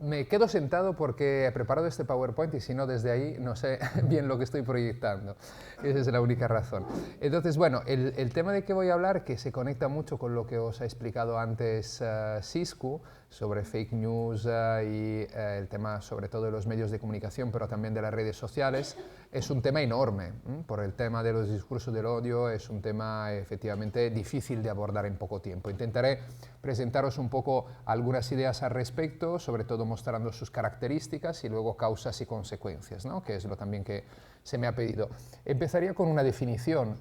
Me quedo sentado porque he preparado este PowerPoint y si no desde ahí no sé bien lo que estoy proyectando. Esa es la única razón. Entonces, bueno, el tema de que voy a hablar, que se conecta mucho con lo que os ha explicado antes Sisku, sobre fake news y el tema sobre todo de los medios de comunicación, pero también de las redes sociales, es un tema enorme. Por el tema de los discursos del odio, es un tema efectivamente difícil de abordar en poco tiempo. Intentaré presentaros un poco algunas ideas al respecto, sobre todo mostrando sus características y luego causas y consecuencias, ¿no? Que es lo también que se me ha pedido. Empezaría con una definición.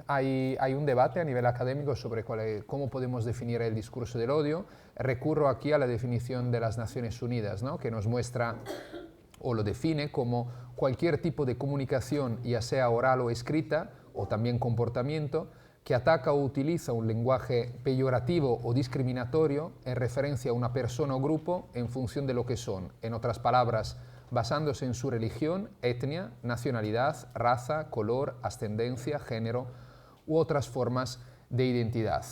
Hay un debate a nivel académico sobre cómo podemos definir el discurso del odio. Recurro aquí a la definición de las Naciones Unidas, ¿no? Que nos muestra o lo define como cualquier tipo de comunicación, ya sea oral o escrita, o también comportamiento, que ataca o utiliza un lenguaje peyorativo o discriminatorio en referencia a una persona o grupo en función de lo que son. En otras palabras, basándose en su religión, etnia, nacionalidad, raza, color, ascendencia, género u otras formas de identidad.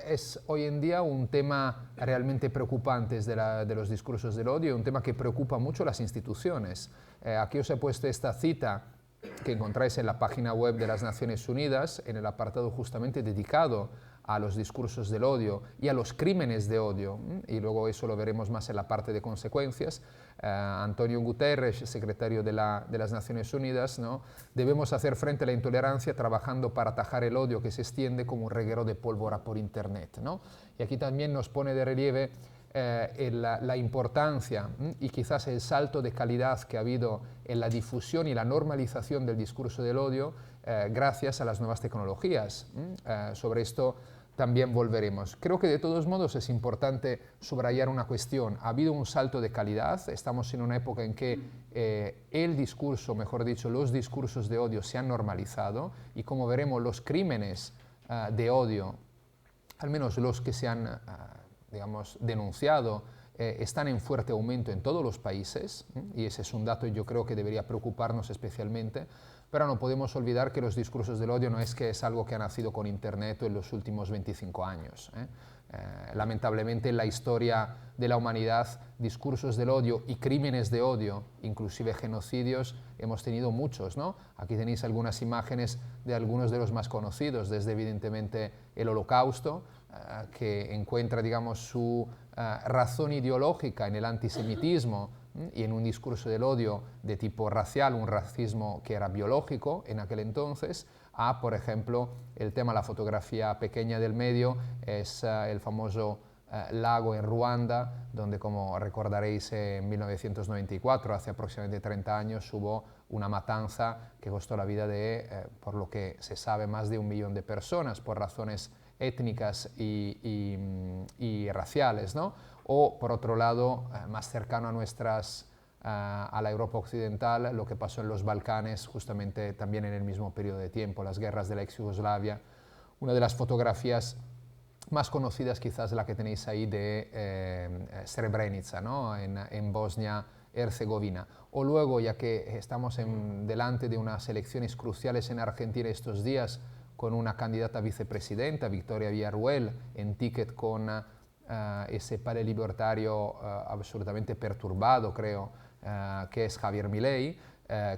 Es hoy en día un tema realmente preocupante de los discursos del odio, un tema que preocupa mucho a las instituciones. Aquí os he puesto esta cita que encontráis en la página web de las Naciones Unidas, en el apartado justamente dedicado a los discursos del odio y a los crímenes de odio, y luego eso lo veremos más en la parte de consecuencias. Antonio Guterres, secretario de las Naciones Unidas, ¿no? Debemos hacer frente a la intolerancia trabajando para atajar el odio que se extiende como un reguero de pólvora por Internet, ¿no? Y aquí también nos pone de relieve la importancia y quizás el salto de calidad que ha habido en la difusión y la normalización del discurso del odio gracias a las nuevas tecnologías. Sobre esto también volveremos. Creo que de todos modos es importante subrayar una cuestión. Ha habido un salto de calidad, estamos en una época en que el discurso, mejor dicho, los discursos de odio se han normalizado y como veremos los crímenes de odio, al menos los que se han digamos, denunciado, están en fuerte aumento en todos los países, y ese es un dato yo creo que debería preocuparnos especialmente, pero no podemos olvidar que los discursos del odio no es que es algo que ha nacido con Internet en los últimos 25 años. Lamentablemente en la historia de la humanidad, discursos del odio y crímenes de odio, inclusive genocidios, hemos tenido muchos, ¿no? Aquí tenéis algunas imágenes de algunos de los más conocidos, desde evidentemente el Holocausto, que encuentra, digamos, su razón ideológica en el antisemitismo y en un discurso del odio de tipo racial, un racismo que era biológico en aquel entonces, a, por ejemplo, el tema, la fotografía pequeña del medio, es el famoso lago en Ruanda, donde, como recordaréis, en 1994, hace aproximadamente 30 años, hubo una matanza que costó la vida de, por lo que se sabe, más de 1 millón de personas por razones étnicas y raciales, ¿no? O, por otro lado, más cercano a la Europa occidental, lo que pasó en los Balcanes, justamente también en el mismo periodo de tiempo, las guerras de la ex Yugoslavia. Una de las fotografías más conocidas quizás la que tenéis ahí de Srebrenica, ¿no? en Bosnia-Herzegovina. O luego, ya que estamos delante de unas elecciones cruciales en Argentina estos días, con una candidata a vicepresidenta, Victoria Villarruel, en ticket con ese padre libertario absolutamente perturbado, creo, que es Javier Milei,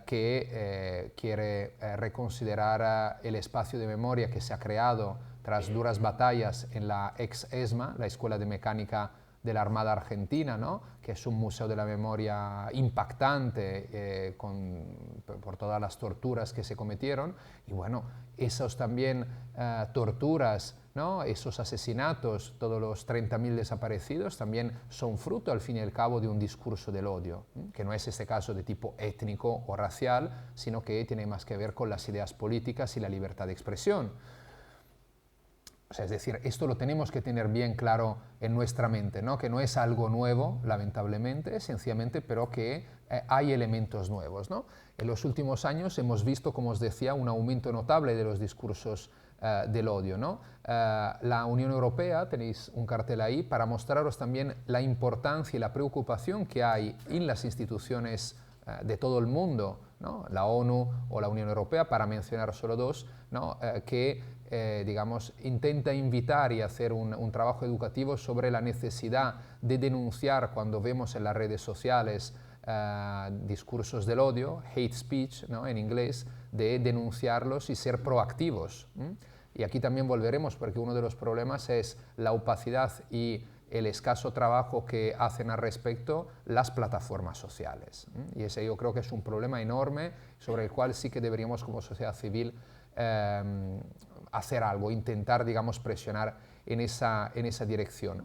que quiere reconsiderar el espacio de memoria que se ha creado tras duras batallas en la ex ESMA, la Escuela de Mecánica de la Armada Argentina, ¿no? Que es un museo de la memoria impactante por todas las torturas que se cometieron. Y bueno, esas también torturas, ¿no? Esos asesinatos, todos los 30.000 desaparecidos, también son fruto al fin y al cabo de un discurso del odio, que no es este caso de tipo étnico o racial, sino que tiene más que ver con las ideas políticas y la libertad de expresión. O sea, es decir, esto lo tenemos que tener bien claro en nuestra mente, ¿no? Que no es algo nuevo, lamentablemente, sencillamente, pero que hay elementos nuevos, ¿no? En los últimos años hemos visto, como os decía, un aumento notable de los discursos del odio, ¿no? La Unión Europea, tenéis un cartel ahí, para mostraros también la importancia y la preocupación que hay en las instituciones de todo el mundo, ¿no? La ONU o la Unión Europea, para mencionar solo dos, ¿no? Que digamos, intenta invitar y hacer un trabajo educativo sobre la necesidad de denunciar cuando vemos en las redes sociales discursos del odio, hate speech, ¿no?, en inglés, de denunciarlos y ser proactivos. Y aquí también volveremos, porque uno de los problemas es la opacidad y el escaso trabajo que hacen al respecto las plataformas sociales. Y ese yo creo que es un problema enorme sobre el cual sí que deberíamos como sociedad civil hacer algo, intentar, digamos, presionar en esa dirección.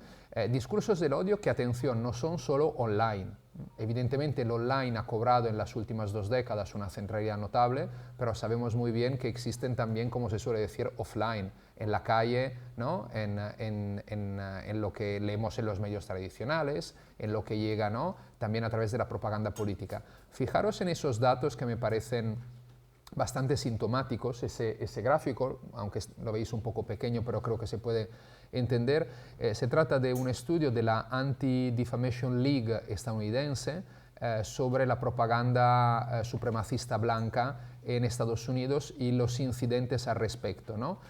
Discursos del odio que, atención, no son solo online. Evidentemente el online ha cobrado en las últimas 2 décadas una centralidad notable, pero sabemos muy bien que existen también, como se suele decir, offline, en la calle, ¿no?, en lo que leemos en los medios tradicionales, en lo que llega, ¿no?, también a través de la propaganda política. Fijaros en esos datos que me parecen bastante sintomáticos, ese gráfico, aunque lo veis un poco pequeño, pero creo que se puede entender. Se trata de un estudio de la Anti-Defamation League estadounidense sobre la propaganda supremacista blanca en Estados Unidos y los incidentes al respecto, ¿no?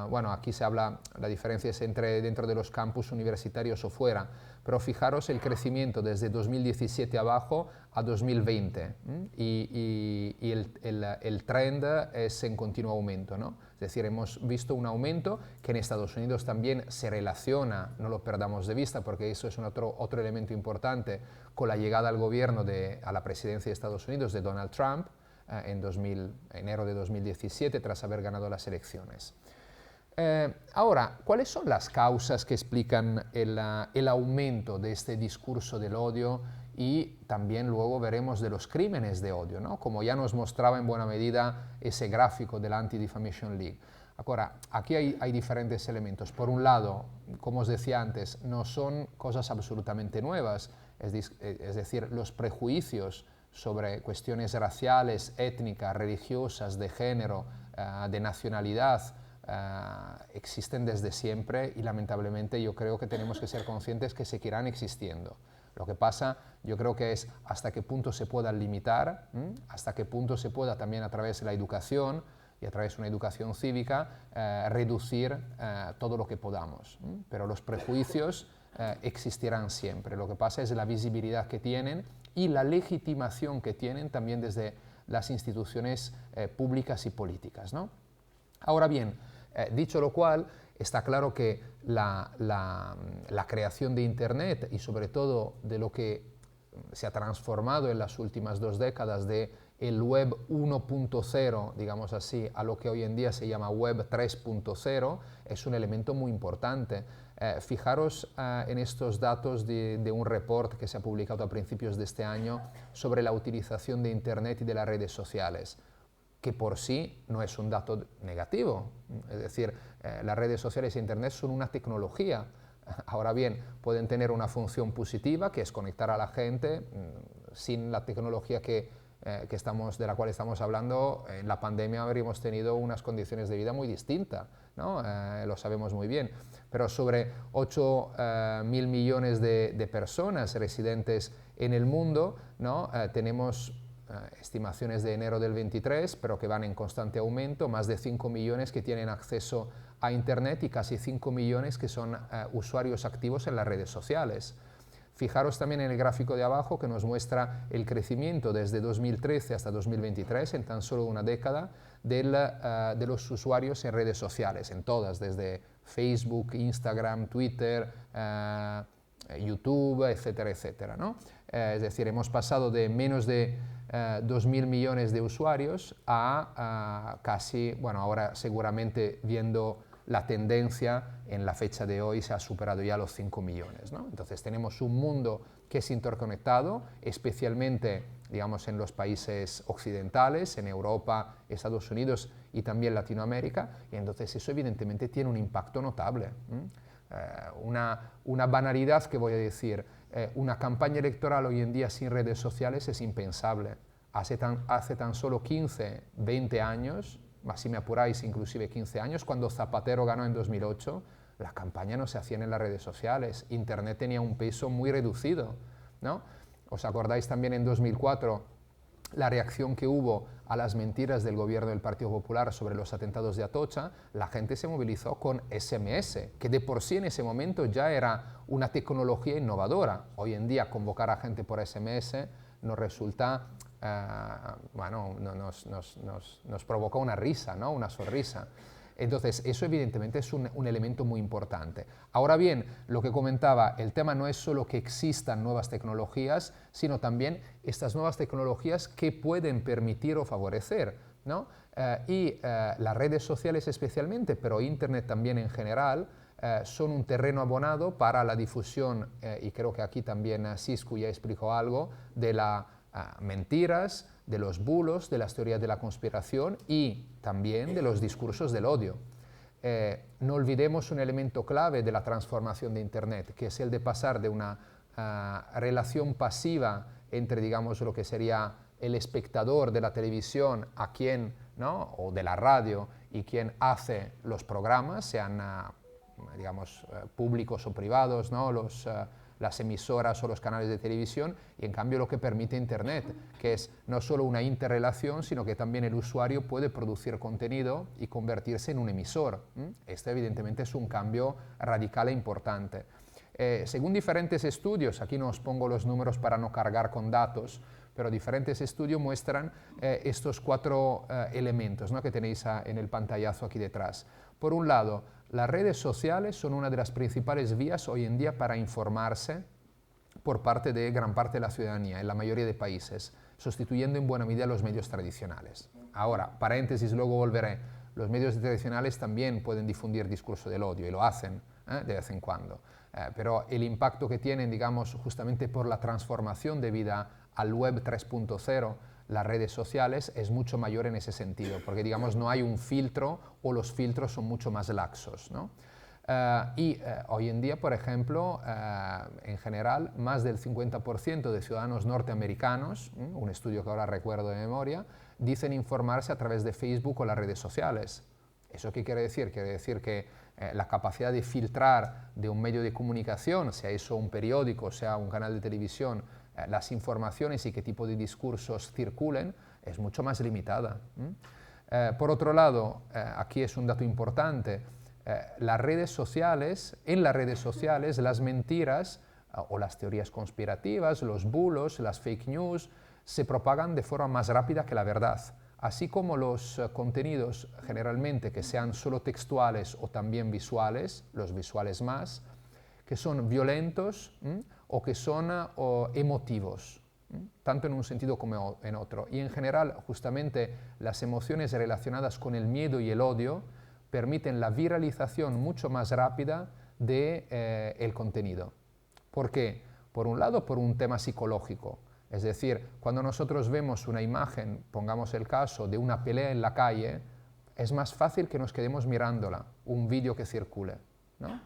Bueno, aquí se habla, la diferencia es entre dentro de los campus universitarios o fuera, pero fijaros el crecimiento desde 2017 abajo a 2020 y el trend es en continuo aumento, ¿no? Es decir, hemos visto un aumento que en Estados Unidos también se relaciona, no lo perdamos de vista porque eso es otro elemento importante, con la llegada al gobierno a la presidencia de Estados Unidos de Donald Trump en enero de 2017 tras haber ganado las elecciones. Ahora, ¿cuáles son las causas que explican el aumento de este discurso del odio y también luego veremos de los crímenes de odio, ¿no?, como ya nos mostraba en buena medida ese gráfico de la Anti-Defamation League? Ahora, aquí hay diferentes elementos. Por un lado, como os decía antes, no son cosas absolutamente nuevas, es decir, los prejuicios sobre cuestiones raciales, étnicas, religiosas, de género, de nacionalidad, existen desde siempre y lamentablemente yo creo que tenemos que ser conscientes que seguirán existiendo. Lo que pasa, yo creo que es hasta qué punto se pueda limitar, hasta qué punto se pueda también a través de la educación y a través de una educación cívica reducir todo lo que podamos. Pero los prejuicios existirán siempre. Lo que pasa es la visibilidad que tienen y la legitimación que tienen también desde las instituciones públicas y políticas, ¿no? Ahora bien, dicho lo cual, está claro que la creación de Internet y sobre todo de lo que se ha transformado en las últimas 2 décadas de el Web 1.0, digamos así, a lo que hoy en día se llama Web 3.0, es un elemento muy importante. Fijaros en estos datos de un report que se ha publicado a principios de este año sobre la utilización de Internet y de las redes sociales, que por sí no es un dato negativo. Es decir, las redes sociales e Internet son una tecnología. Ahora bien, pueden tener una función positiva, que es conectar a la gente. Sin la tecnología de la cual estamos hablando, en la pandemia habríamos tenido unas condiciones de vida muy distintas, ¿no? Lo sabemos muy bien. Pero sobre 8.000 millones de personas residentes en el mundo, ¿no? Tenemos estimaciones de enero del 23, pero que van en constante aumento, más de 5 millones que tienen acceso a Internet y casi 5 millones que son usuarios activos en las redes sociales. Fijaros también en el gráfico de abajo que nos muestra el crecimiento desde 2013 hasta 2023, en tan solo una década, de los usuarios en redes sociales, en todas, desde Facebook, Instagram, Twitter, YouTube, etcétera, etcétera, ¿no? Es decir, hemos pasado de menos de 2.000 millones de usuarios a casi, bueno, ahora seguramente viendo la tendencia en la fecha de hoy se ha superado ya los 5 millones, ¿no? Entonces tenemos un mundo que es interconectado, especialmente, digamos, en los países occidentales, en Europa, Estados Unidos y también Latinoamérica, y entonces eso evidentemente tiene un impacto notable. Una banalidad que voy a decir, una campaña electoral hoy en día sin redes sociales es impensable. Hace tan solo 15, 20 años, si me apuráis, inclusive 15 años, cuando Zapatero ganó en 2008, la campaña no se hacía en las redes sociales, Internet tenía un peso muy reducido, ¿no? ¿Os acordáis también en 2004 la reacción que hubo a las mentiras del gobierno del Partido Popular sobre los atentados de Atocha, la gente se movilizó con SMS, que de por sí en ese momento ya era una tecnología innovadora. Hoy en día convocar a gente por SMS nos resulta, bueno, nos provoca una risa, ¿no? Una sonrisa. Entonces, eso evidentemente es un elemento muy importante. Ahora bien, lo que comentaba, el tema no es solo que existan nuevas tecnologías, sino también estas nuevas tecnologías que pueden permitir o favorecer, ¿no? Las redes sociales especialmente, pero Internet también en general, son un terreno abonado para la difusión, y creo que aquí también Siscu ya explicó algo, de las mentiras, de los bulos, de las teorías de la conspiración y también de los discursos del odio. No olvidemos un elemento clave de la transformación de Internet, que es el de pasar de una relación pasiva entre, digamos, lo que sería el espectador de la televisión a quien, ¿no? O de la radio y quien hace los programas, sean, digamos, públicos o privados, ¿no? Las emisoras o los canales de televisión, y en cambio lo que permite Internet, que es no solo una interrelación, sino que también el usuario puede producir contenido y convertirse en un emisor. Este evidentemente es un cambio radical e importante. Según diferentes estudios, aquí no os pongo los números para no cargar con datos, pero diferentes estudios muestran estos 4 elementos, ¿no? Que tenéis en el pantallazo aquí detrás. Por un lado, las redes sociales son una de las principales vías hoy en día para informarse por parte de gran parte de la ciudadanía en la mayoría de países, sustituyendo en buena medida los medios tradicionales. Ahora, paréntesis, luego volveré, los medios tradicionales también pueden difundir discurso del odio y lo hacen de vez en cuando, pero el impacto que tienen, digamos, justamente por la transformación debida al web 3.0, las redes sociales, es mucho mayor en ese sentido, porque digamos no hay un filtro o los filtros son mucho más laxos, ¿no? Hoy en día, por ejemplo, en general, más del 50% de ciudadanos norteamericanos, un estudio que ahora recuerdo de memoria, dicen informarse a través de Facebook o las redes sociales. ¿Eso qué quiere decir? Quiere decir que la capacidad de filtrar de un medio de comunicación, sea eso un periódico, sea un canal de televisión, las informaciones y qué tipo de discursos circulen, es mucho más limitada. Por otro lado, aquí es un dato importante, en las redes sociales las mentiras o las teorías conspirativas, los bulos, las fake news, se propagan de forma más rápida que la verdad, así como los contenidos generalmente que sean solo textuales o también visuales, los visuales más, que son violentos o que son emotivos, tanto en un sentido como en otro. Y en general, justamente las emociones relacionadas con el miedo y el odio permiten la viralización mucho más rápida del contenido. ¿Por qué? Por un lado, por un tema psicológico. Es decir, cuando nosotros vemos una imagen, pongamos el caso de una pelea en la calle, es más fácil que nos quedemos mirándola, un vídeo que circule, ¿no?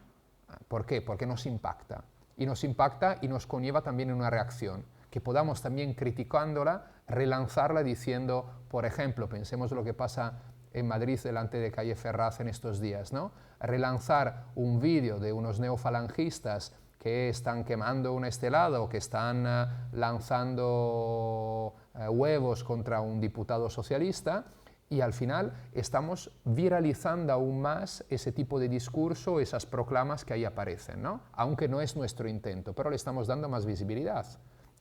¿Por qué? Porque nos impacta. Y nos impacta y nos conlleva también una reacción, que podamos también criticándola, relanzarla diciendo, por ejemplo, pensemos lo que pasa en Madrid delante de calle Ferraz en estos días, ¿no? Relanzar un vídeo de unos neofalangistas que están quemando una estelada o que están lanzando huevos contra un diputado socialista, y al final estamos viralizando aún más ese tipo de discurso, esas proclamas que ahí aparecen, ¿no? Aunque no es nuestro intento, pero le estamos dando más visibilidad.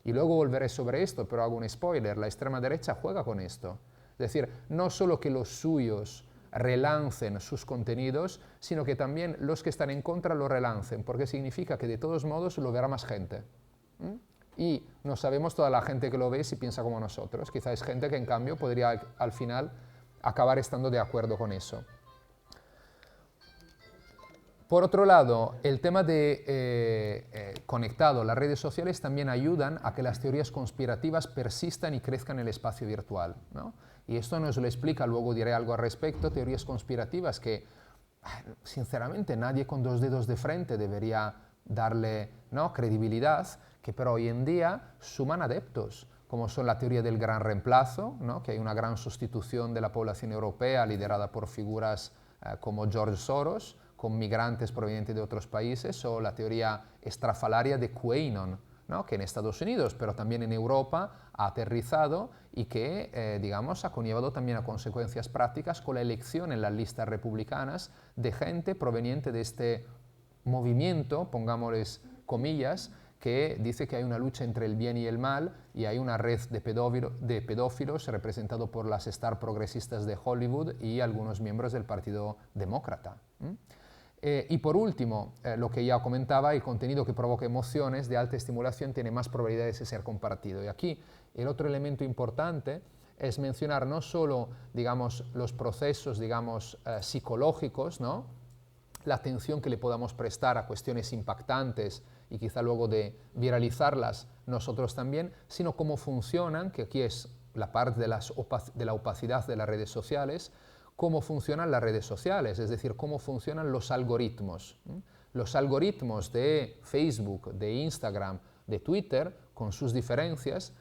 Y luego volveré sobre esto, pero hago un spoiler, la extrema derecha juega con esto. Es decir, no solo que los suyos relancen sus contenidos, sino que también los que están en contra lo relancen, porque significa que de todos modos lo verá más gente. Y no sabemos toda la gente que lo ve si piensa como nosotros. Quizá es gente que en cambio podría al final acabar estando de acuerdo con eso. Por otro lado, el tema de conectado, las redes sociales también ayudan a que las teorías conspirativas persistan y crezcan en el espacio virtual, ¿no? Y esto nos lo explica, luego diré algo al respecto, teorías conspirativas que, sinceramente, nadie con 2 dedos de frente debería darle, ¿no?, credibilidad, que pero hoy en día suman adeptos, como son la teoría del gran reemplazo, ¿no?, que hay una gran sustitución de la población europea liderada por figuras como George Soros, con migrantes provenientes de otros países, o la teoría estrafalaria de QAnon, ¿no? Que en Estados Unidos, pero también en Europa, ha aterrizado y que, digamos, ha conllevado también a consecuencias prácticas con la elección en las listas republicanas de gente proveniente de este movimiento, pongámosles comillas, que dice que hay una lucha entre el bien y el mal y hay una red de pedófilos representado por las star progresistas de Hollywood y algunos miembros del Partido Demócrata. Y por último, lo que ya comentaba, el contenido que provoca emociones de alta estimulación tiene más probabilidades de ser compartido. Y aquí el otro elemento importante es mencionar no solo, digamos, los procesos, digamos, psicológicos, ¿no? La atención que le podamos prestar a cuestiones impactantes y quizá luego de viralizarlas nosotros también, sino cómo funcionan, que aquí es la parte de la opacidad de las redes sociales, cómo funcionan las redes sociales, es decir, cómo funcionan los algoritmos. Los algoritmos de Facebook, de Instagram, de Twitter, con sus diferencias,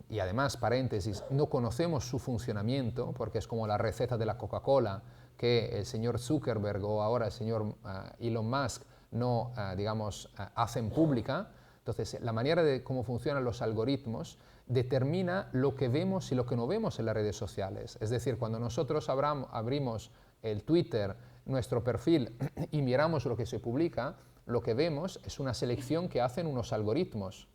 y además, paréntesis, no conocemos su funcionamiento, porque es como la receta de la Coca-Cola, que el señor Zuckerberg o ahora el señor Elon Musk no, digamos, hacen pública. Entonces, la manera de cómo funcionan los algoritmos determina lo que vemos y lo que no vemos en las redes sociales. Es decir, cuando nosotros abrimos el Twitter, nuestro perfil, y miramos lo que se publica, lo que vemos es una selección que hacen unos algoritmos,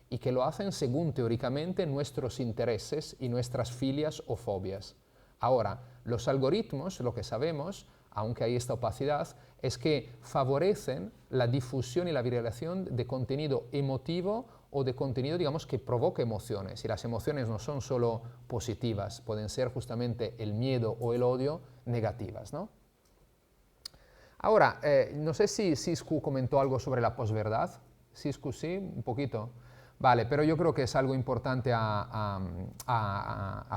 y que lo hacen según, teóricamente, nuestros intereses y nuestras filias o fobias. Ahora, los algoritmos, lo que sabemos, aunque hay esta opacidad, es que favorecen la difusión y la viralización de contenido emotivo o de contenido, digamos, que provoca emociones. Y las emociones no son solo positivas, pueden ser justamente el miedo o el odio negativas, ¿no? Ahora, no sé si Sisku comentó algo sobre la posverdad. Sisku sí, un poquito. Vale, pero yo creo que es algo importante a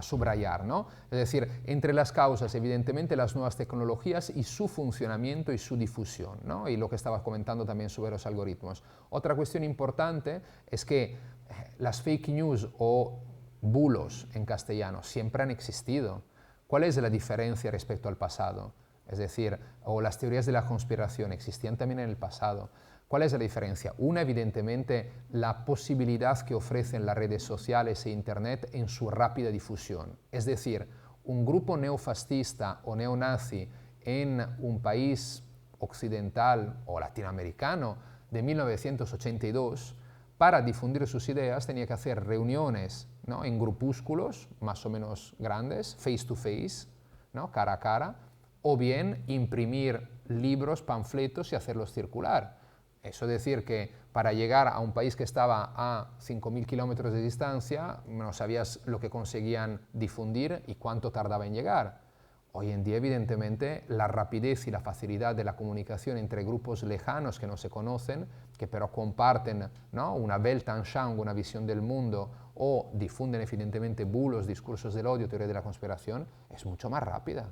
subrayar, ¿no? Es decir, entre las causas, evidentemente, las nuevas tecnologías y su funcionamiento y su difusión, ¿no? Y lo que estabas comentando también sobre los algoritmos. Otra cuestión importante es que las fake news o bulos en castellano siempre han existido. ¿Cuál es la diferencia respecto al pasado? Es decir, o las teorías de la conspiración existían también en el pasado. ¿Cuál es la diferencia? Una, evidentemente, la posibilidad que ofrecen las redes sociales e Internet en su rápida difusión. Es decir, un grupo neofascista o neonazi en un país occidental o latinoamericano de 1982, para difundir sus ideas tenía que hacer reuniones, ¿no?, en grupúsculos más o menos grandes, face to face, ¿no?, cara a cara, o bien imprimir libros, panfletos y hacerlos circular. Eso es decir que para llegar a un país que estaba a 5.000 kilómetros de distancia, no sabías lo que conseguían difundir y cuánto tardaba en llegar. Hoy en día, evidentemente, la rapidez y la facilidad de la comunicación entre grupos lejanos que no se conocen, que pero comparten, ¿no?, una Weltanschauung, una visión del mundo, o difunden evidentemente bulos, discursos del odio, teoría de la conspiración, es mucho más rápida.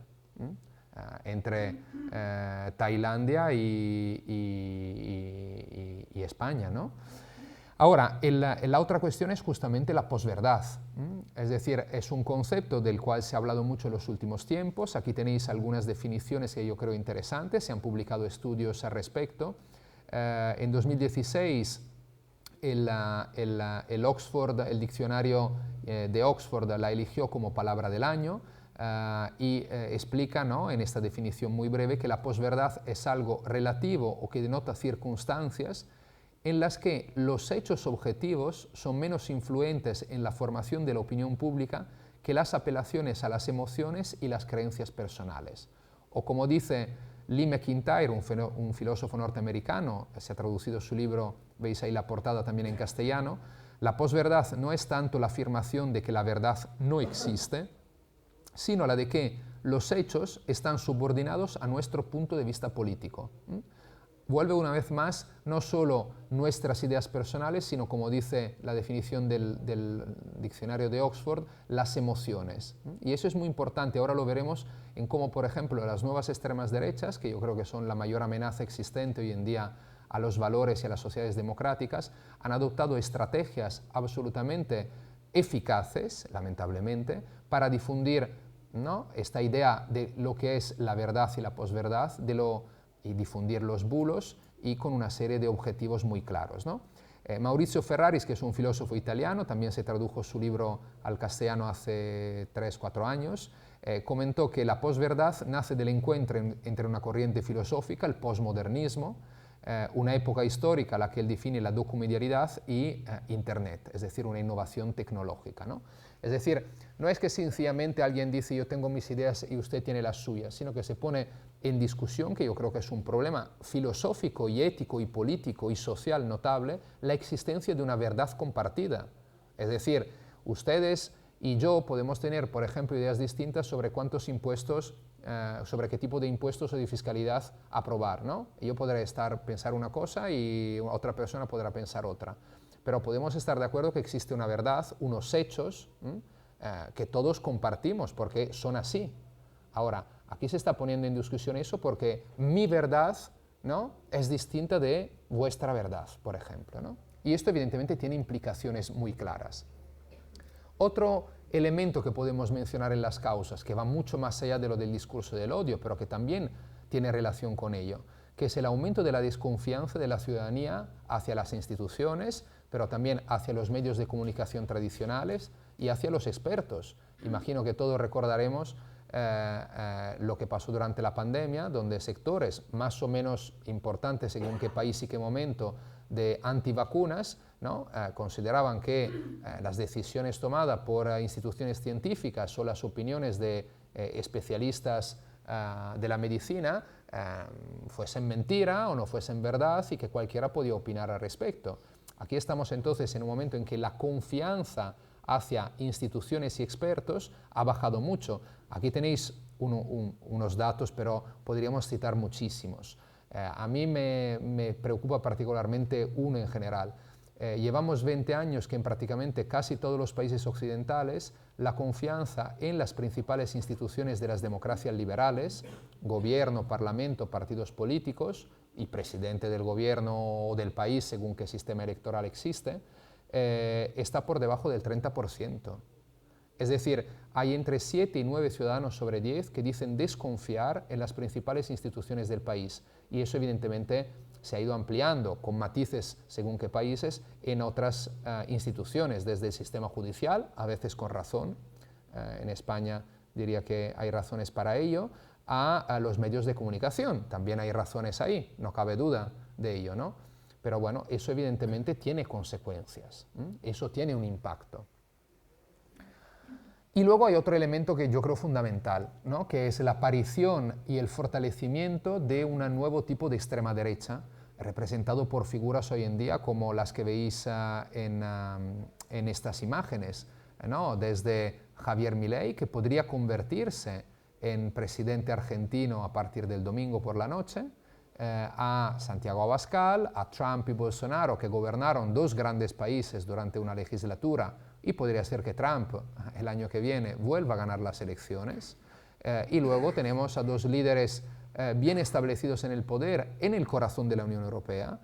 Entre Tailandia y España, ¿no? Ahora, la otra cuestión es justamente la posverdad. Es decir, es un concepto del cual se ha hablado mucho en los últimos tiempos. Aquí tenéis algunas definiciones que yo creo interesantes. Se han publicado estudios al respecto. En 2016, el diccionario de Oxford la eligió como palabra del año. Y explica, ¿no?, en esta definición muy breve, que la posverdad es algo relativo o que denota circunstancias en las que los hechos objetivos son menos influentes en la formación de la opinión pública que las apelaciones a las emociones y las creencias personales. O como dice Lee McIntyre, un filósofo norteamericano, se ha traducido su libro, veis ahí la portada también en castellano, la posverdad no es tanto la afirmación de que la verdad no existe, sino la de que los hechos están subordinados a nuestro punto de vista político. Vuelve una vez más no solo nuestras ideas personales, sino, como dice la definición del diccionario de Oxford, las emociones. Y eso es muy importante. Ahora lo veremos en cómo, por ejemplo, las nuevas extremas derechas, que yo creo que son la mayor amenaza existente hoy en día a los valores y a las sociedades democráticas, han adoptado estrategias absolutamente eficaces, lamentablemente, para difundir, ¿no?, esta idea de lo que es la verdad y la posverdad, y difundir los bulos y con una serie de objetivos muy claros, ¿no? Maurizio Ferraris, que es un filósofo italiano, también se tradujo su libro al castellano hace 3-4 años, comentó que la posverdad nace del encuentro entre una corriente filosófica, el posmodernismo, una época histórica a la que él define la documedialidad y Internet, es decir, una innovación tecnológica, ¿no? Es decir, no es que sencillamente alguien dice yo tengo mis ideas y usted tiene las suyas, sino que se pone en discusión, que yo creo que es un problema filosófico y ético y político y social notable, la existencia de una verdad compartida. Es decir, ustedes y yo podemos tener, por ejemplo, ideas distintas sobre cuántos impuestos, sobre qué tipo de impuestos o de fiscalidad aprobar, ¿no? Yo podré pensar una cosa y otra persona podrá pensar otra. Pero podemos estar de acuerdo que existe una verdad, unos hechos que todos compartimos porque son así. Ahora, aquí se está poniendo en discusión eso porque mi verdad, ¿no?, es distinta de vuestra verdad, por ejemplo, ¿no? Y esto evidentemente tiene implicaciones muy claras. Otro elemento que podemos mencionar en las causas, que va mucho más allá de lo del discurso del odio, pero que también tiene relación con ello, que es el aumento de la desconfianza de la ciudadanía hacia las instituciones, pero también hacia los medios de comunicación tradicionales y hacia los expertos. Imagino que todos recordaremos lo que pasó durante la pandemia, donde sectores más o menos importantes según qué país y qué momento de antivacunas, ¿no?, consideraban que las decisiones tomadas por instituciones científicas o las opiniones de especialistas de la medicina fuesen mentira o no fuesen verdad y que cualquiera podía opinar al respecto. Aquí estamos entonces en un momento en que la confianza hacia instituciones y expertos ha bajado mucho. Aquí tenéis unos datos, pero podríamos citar muchísimos. A mí me preocupa particularmente uno en general. Llevamos 20 años que en prácticamente casi todos los países occidentales la confianza en las principales instituciones de las democracias liberales, gobierno, parlamento, partidos políticos y presidente del gobierno o del país según qué sistema electoral existe, está por debajo del 30%. Es decir, hay entre 7 y 9 ciudadanos sobre 10 que dicen desconfiar en las principales instituciones del país. Y eso evidentemente se ha ido ampliando con matices según qué países en otras instituciones, desde el sistema judicial, a veces con razón, en España diría que hay razones para ello, a los medios de comunicación, también hay razones ahí, no cabe duda de ello, ¿no? Pero bueno, eso evidentemente tiene consecuencias, eso tiene un impacto. Y luego hay otro elemento que yo creo fundamental, ¿no?, que es la aparición y el fortalecimiento de un nuevo tipo de extrema derecha, representado por figuras hoy en día como las que veis en estas imágenes, ¿no?, desde Javier Milei, que podría convertirse en presidente argentino a partir del domingo por la noche, a Santiago Abascal, a Trump y Bolsonaro, que gobernaron dos grandes países durante una legislatura, y podría ser que Trump el año que viene vuelva a ganar las elecciones. Y luego tenemos a dos líderes bien establecidos en el poder, en el corazón de la Unión Europea,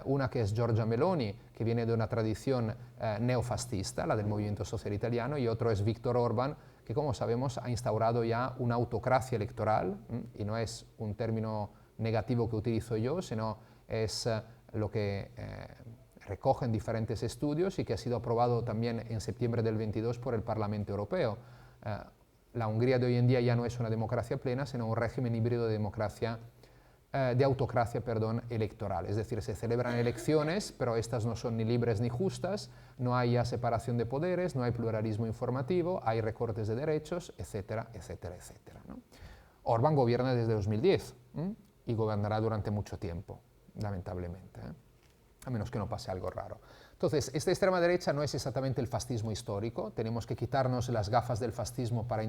una que es Giorgia Meloni, que viene de una tradición neofascista, la del movimiento social italiano, y otro es Viktor Orbán, que como sabemos ha instaurado ya una autocracia electoral, y no es un término negativo que utilizo yo, sino es lo que recogen diferentes estudios y que ha sido aprobado también en septiembre del 22 por el Parlamento Europeo. La Hungría de hoy en día ya no es una democracia plena, sino un régimen híbrido de autocracia electoral. Es decir, se celebran elecciones, pero estas no son ni libres ni justas, no hay ya separación de poderes, no hay pluralismo informativo, hay recortes de derechos, etcétera, etcétera, etcétera, ¿no? Orbán gobierna desde 2010 y gobernará durante mucho tiempo, lamentablemente, a menos que no pase algo raro. Entonces, esta extrema derecha no es exactamente el fascismo histórico, tenemos que quitarnos las gafas del fascismo para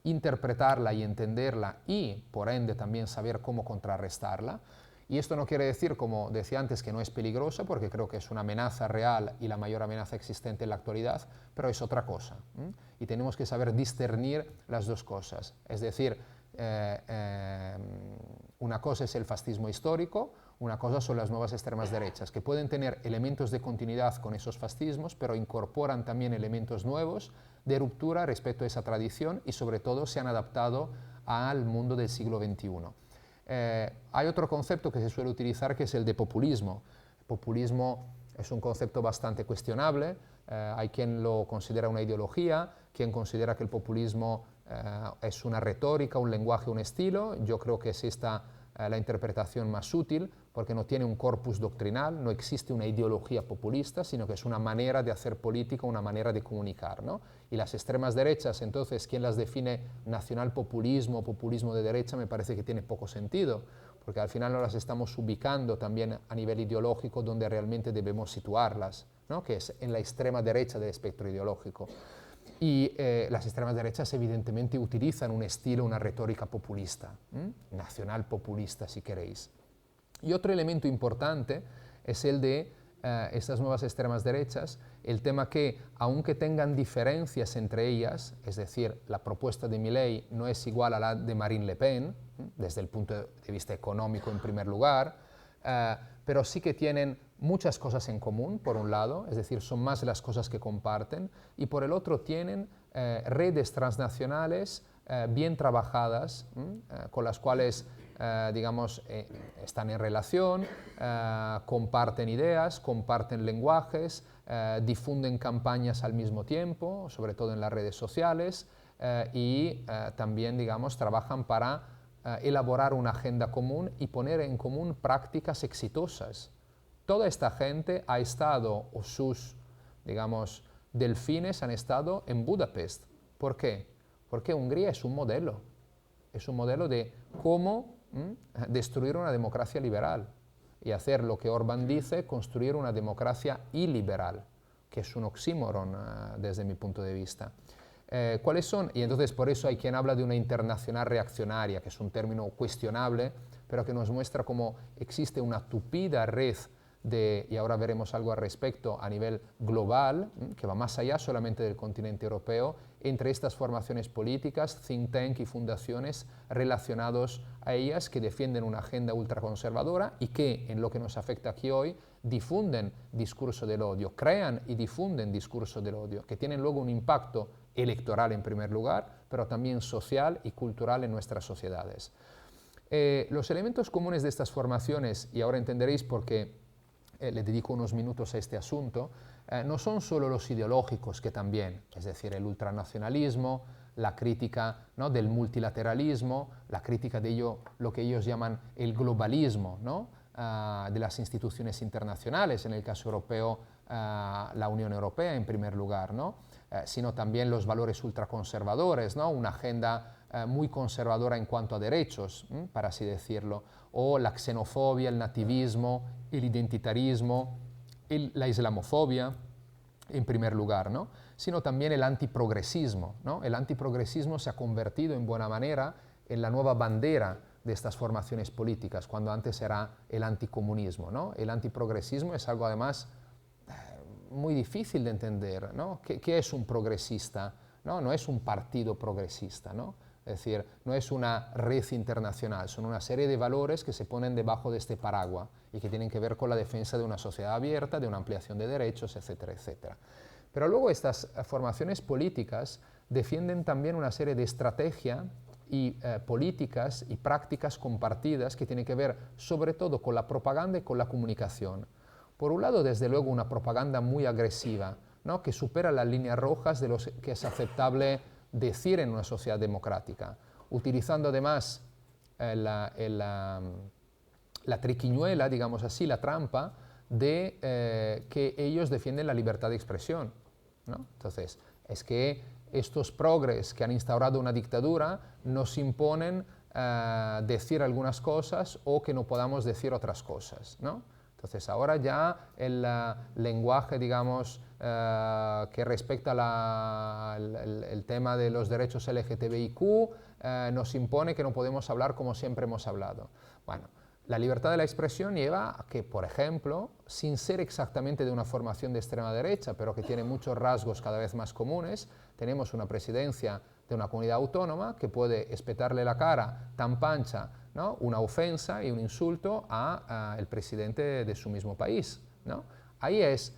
interpretarla y entenderla y, por ende, también saber cómo contrarrestarla. Y esto no quiere decir, como decía antes, que no es peligrosa, porque creo que es una amenaza real y la mayor amenaza existente en la actualidad, pero es otra cosa. Y tenemos que saber discernir las dos cosas. Es decir, una cosa es el fascismo histórico, una cosa son las nuevas extremas derechas, que pueden tener elementos de continuidad con esos fascismos, pero incorporan también elementos nuevos de ruptura respecto a esa tradición y sobre todo se han adaptado al mundo del siglo XXI. Hay otro concepto que se suele utilizar que es el de populismo. Populismo Es un concepto bastante cuestionable. Hay quien lo considera una ideología, quien considera que el populismo es una retórica, un lenguaje, un estilo. Yo creo que es esta la interpretación más útil, porque no tiene un corpus doctrinal, no existe una ideología populista, sino que es una manera de hacer política, una manera de comunicar, ¿no? Y las extremas derechas, entonces, ¿quién las define nacionalpopulismo o populismo de derecha? Me parece que tiene poco sentido, porque al final no las estamos ubicando también a nivel ideológico donde realmente debemos situarlas, ¿no? Que es en la extrema derecha del espectro ideológico. Y las extremas derechas evidentemente utilizan un estilo, una retórica populista, nacional populista si queréis. Y otro elemento importante es el de estas nuevas extremas derechas, el tema que, aunque tengan diferencias entre ellas, es decir, la propuesta de Milei no es igual a la de Marine Le Pen, desde el punto de vista económico en primer lugar, pero sí que tienen muchas cosas en común, por un lado, es decir, son más las cosas que comparten, y por el otro tienen redes transnacionales bien trabajadas, con las cuales digamos, están en relación, comparten ideas, comparten lenguajes, difunden campañas al mismo tiempo, sobre todo en las redes sociales, y también, digamos, trabajan para elaborar una agenda común y poner en común prácticas exitosas. Toda esta gente ha estado, o sus, digamos, delfines han estado en Budapest. ¿Por qué? Porque Hungría es un modelo de cómo destruir una democracia liberal y hacer lo que Orbán dice, construir una democracia iliberal, que es un oxímoron desde mi punto de vista. ¿Cuáles son? Y entonces por eso hay quien habla de una internacional reaccionaria, que es un término cuestionable, pero que nos muestra cómo existe una tupida red y ahora veremos algo al respecto, a nivel global, que va más allá solamente del continente europeo, entre estas formaciones políticas, think tank y fundaciones relacionados a ellas que defienden una agenda ultraconservadora y que, en lo que nos afecta aquí hoy, difunden discurso del odio, crean y difunden discurso del odio, que tienen luego un impacto electoral en primer lugar, pero también social y cultural en nuestras sociedades. Los elementos comunes de estas formaciones, y ahora entenderéis por qué le dedico unos minutos a este asunto, no son solo los ideológicos, que también, es decir, el ultranacionalismo, la crítica, ¿no?, del multilateralismo, la crítica de lo que ellos llaman el globalismo, ¿no?, de las instituciones internacionales, en el caso europeo, la Unión Europea en primer lugar, ¿no?, sino también los valores ultraconservadores, ¿no?, una agenda muy conservadora en cuanto a derechos, para así decirlo, o la xenofobia, el nativismo, el identitarismo, la islamofobia, en primer lugar, ¿no?, sino también el antiprogresismo, ¿no? El antiprogresismo se ha convertido en buena manera en la nueva bandera de estas formaciones políticas, cuando antes era el anticomunismo, ¿no? El antiprogresismo es algo además muy difícil de entender, ¿no? ¿Qué es un progresista? No es un partido progresista, ¿no? Es decir, no es una red internacional, son una serie de valores que se ponen debajo de este paraguas y que tienen que ver con la defensa de una sociedad abierta, de una ampliación de derechos, etcétera, etcétera. Pero luego estas formaciones políticas defienden también una serie de estrategias y políticas y prácticas compartidas que tienen que ver sobre todo con la propaganda y con la comunicación. Por un lado, desde luego, una propaganda muy agresiva, ¿no?, que supera las líneas rojas de lo que es aceptable decir en una sociedad democrática, utilizando además la triquiñuela, digamos así, la trampa de que ellos defienden la libertad de expresión, ¿no? Entonces, es que estos progres que han instaurado una dictadura nos imponen decir algunas cosas o que no podamos decir otras cosas, ¿no? Entonces, ahora ya el lenguaje, digamos, que respecta el tema de los derechos LGTBIQ nos impone que no podemos hablar como siempre hemos hablado. Bueno, la libertad de la expresión lleva a que, por ejemplo, sin ser exactamente de una formación de extrema derecha, pero que tiene muchos rasgos cada vez más comunes, tenemos una presidencia de una comunidad autónoma que puede espetarle la cara tan pancha, ¿no?, una ofensa y un insulto al presidente de su mismo país, ¿no? Ahí es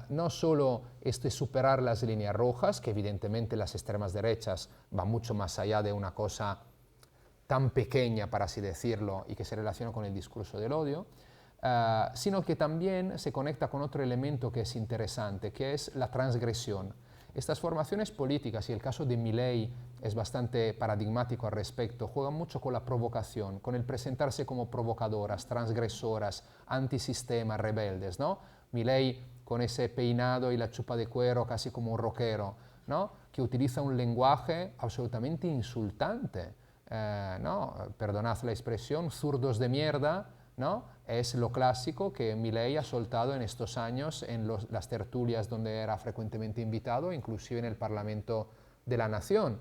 no solo superar las líneas rojas, que evidentemente las extremas derechas van mucho más allá de una cosa tan pequeña, para así decirlo, y que se relaciona con el discurso del odio, sino que también se conecta con otro elemento que es interesante, que es la transgresión. Estas formaciones políticas, y el caso de Milei es bastante paradigmático al respecto, juegan mucho con la provocación, con el presentarse como provocadoras, transgresoras, antisistema, rebeldes, ¿no? Milei con ese peinado y la chupa de cuero casi como un rockero, ¿no? Que utiliza un lenguaje absolutamente insultante, ¿no? Perdonad la expresión, zurdos de mierda, ¿no? Es lo clásico que Milei ha soltado en estos años en las tertulias donde era frecuentemente invitado, inclusive en el Parlamento de la Nación.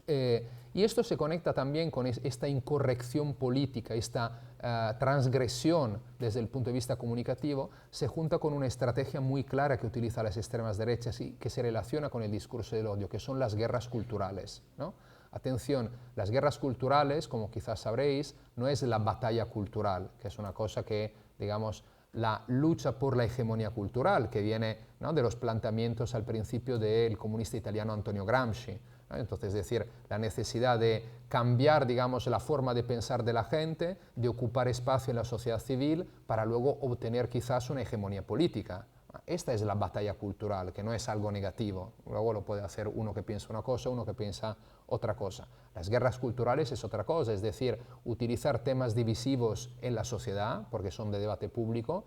Y esto se conecta también con esta incorrección política, esta transgresión desde el punto de vista comunicativo, se junta con una estrategia muy clara que utiliza las extremas derechas y que se relaciona con el discurso del odio, que son las guerras culturales, ¿no? Atención, las guerras culturales, como quizás sabréis, no es la batalla cultural, que es una cosa que, digamos, la lucha por la hegemonía cultural, que viene, ¿no?, de los planteamientos al principio del comunista italiano Antonio Gramsci, ¿no? Entonces, es decir, la necesidad de cambiar, digamos, la forma de pensar de la gente, de ocupar espacio en la sociedad civil para luego obtener quizás una hegemonía política. Esta es la batalla cultural, que no es algo negativo. Luego lo puede hacer uno que piensa una cosa, uno que piensa otra cosa. Las guerras culturales es otra cosa, es decir, utilizar temas divisivos en la sociedad, porque son de debate público,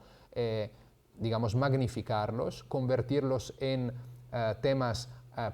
digamos, magnificarlos, convertirlos en temas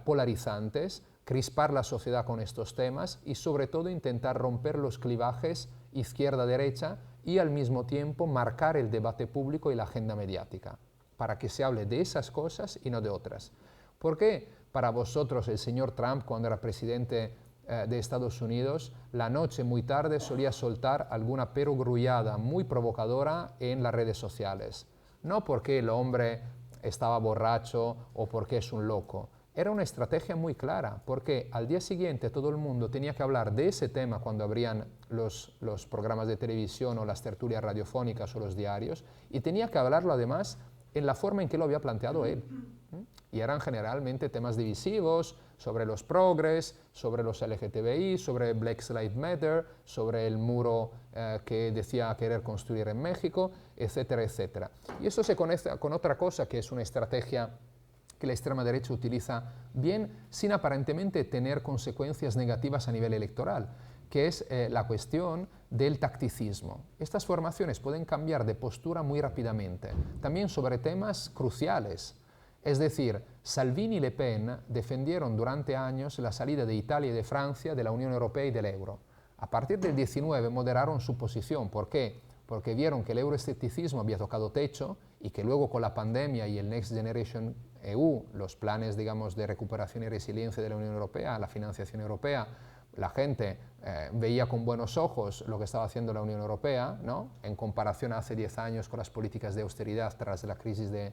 polarizantes, crispar la sociedad con estos temas y sobre todo intentar romper los clivajes izquierda-derecha y al mismo tiempo marcar el debate público y la agenda mediática, para que se hable de esas cosas y no de otras. ¿Por qué para vosotros el señor Trump, cuando era presidente de Estados Unidos, la noche muy tarde solía soltar alguna perogrullada muy provocadora en las redes sociales? No porque el hombre estaba borracho o porque es un loco. Era una estrategia muy clara, porque al día siguiente todo el mundo tenía que hablar de ese tema cuando abrían los programas de televisión o las tertulias radiofónicas o los diarios, y tenía que hablarlo además en la forma en que lo había planteado él. Y eran generalmente temas divisivos sobre los progres, sobre los LGTBI, sobre Black Lives Matter, sobre el muro que decía querer construir en México, etcétera, etcétera. Y esto se conecta con otra cosa que es una estrategia que la extrema derecha utiliza bien sin aparentemente tener consecuencias negativas a nivel electoral, que es la cuestión del tacticismo. Estas formaciones pueden cambiar de postura muy rápidamente, también sobre temas cruciales. Es decir, Salvini y Le Pen defendieron durante años la salida de Italia y de Francia de la Unión Europea y del euro. A partir del 19 moderaron su posición. ¿Por qué? Porque vieron que el euroescepticismo había tocado techo y que luego con la pandemia y el Next Generation EU, los planes, digamos, de recuperación y resiliencia de la Unión Europea, la financiación europea, la gente veía con buenos ojos lo que estaba haciendo la Unión Europea, ¿no?, en comparación a hace 10 años con las políticas de austeridad tras la crisis de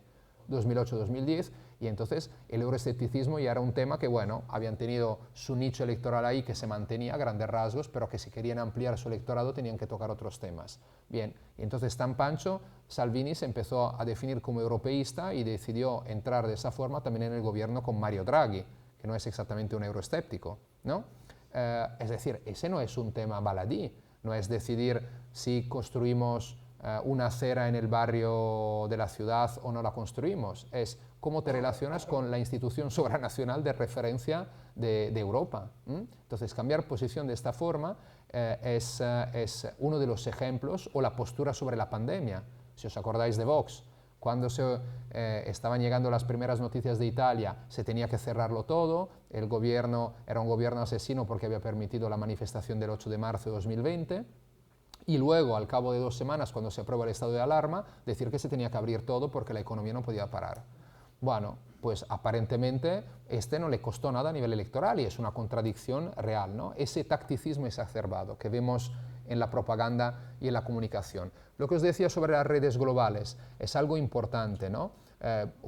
2008-2010, y entonces el euroescepticismo ya era un tema que, bueno, habían tenido su nicho electoral ahí que se mantenía a grandes rasgos, pero que si querían ampliar su electorado tenían que tocar otros temas. Bien, y entonces tan pancho, Salvini se empezó a definir como europeísta y decidió entrar de esa forma también en el gobierno con Mario Draghi, que no es exactamente un euroescéptico, ¿no? Es decir, ese no es un tema baladí, no es decidir si construimos una acera en el barrio de la ciudad o no la construimos, es cómo te relacionas con la institución supranacional de referencia de Europa. Entonces, cambiar posición de esta forma es uno de los ejemplos, o la postura sobre la pandemia. Si os acordáis de Vox, cuando estaban llegando las primeras noticias de Italia, se tenía que cerrarlo todo, el gobierno era un gobierno asesino porque había permitido la manifestación del 8 de marzo de 2020, y luego, al cabo de 2 semanas, cuando se aprueba el estado de alarma, decir que se tenía que abrir todo porque la economía no podía parar. Bueno, pues aparentemente no le costó nada a nivel electoral y es una contradicción real, ¿no? Ese tacticismo exacerbado que vemos en la propaganda y en la comunicación. Lo que os decía sobre las redes globales es algo importante, ¿no?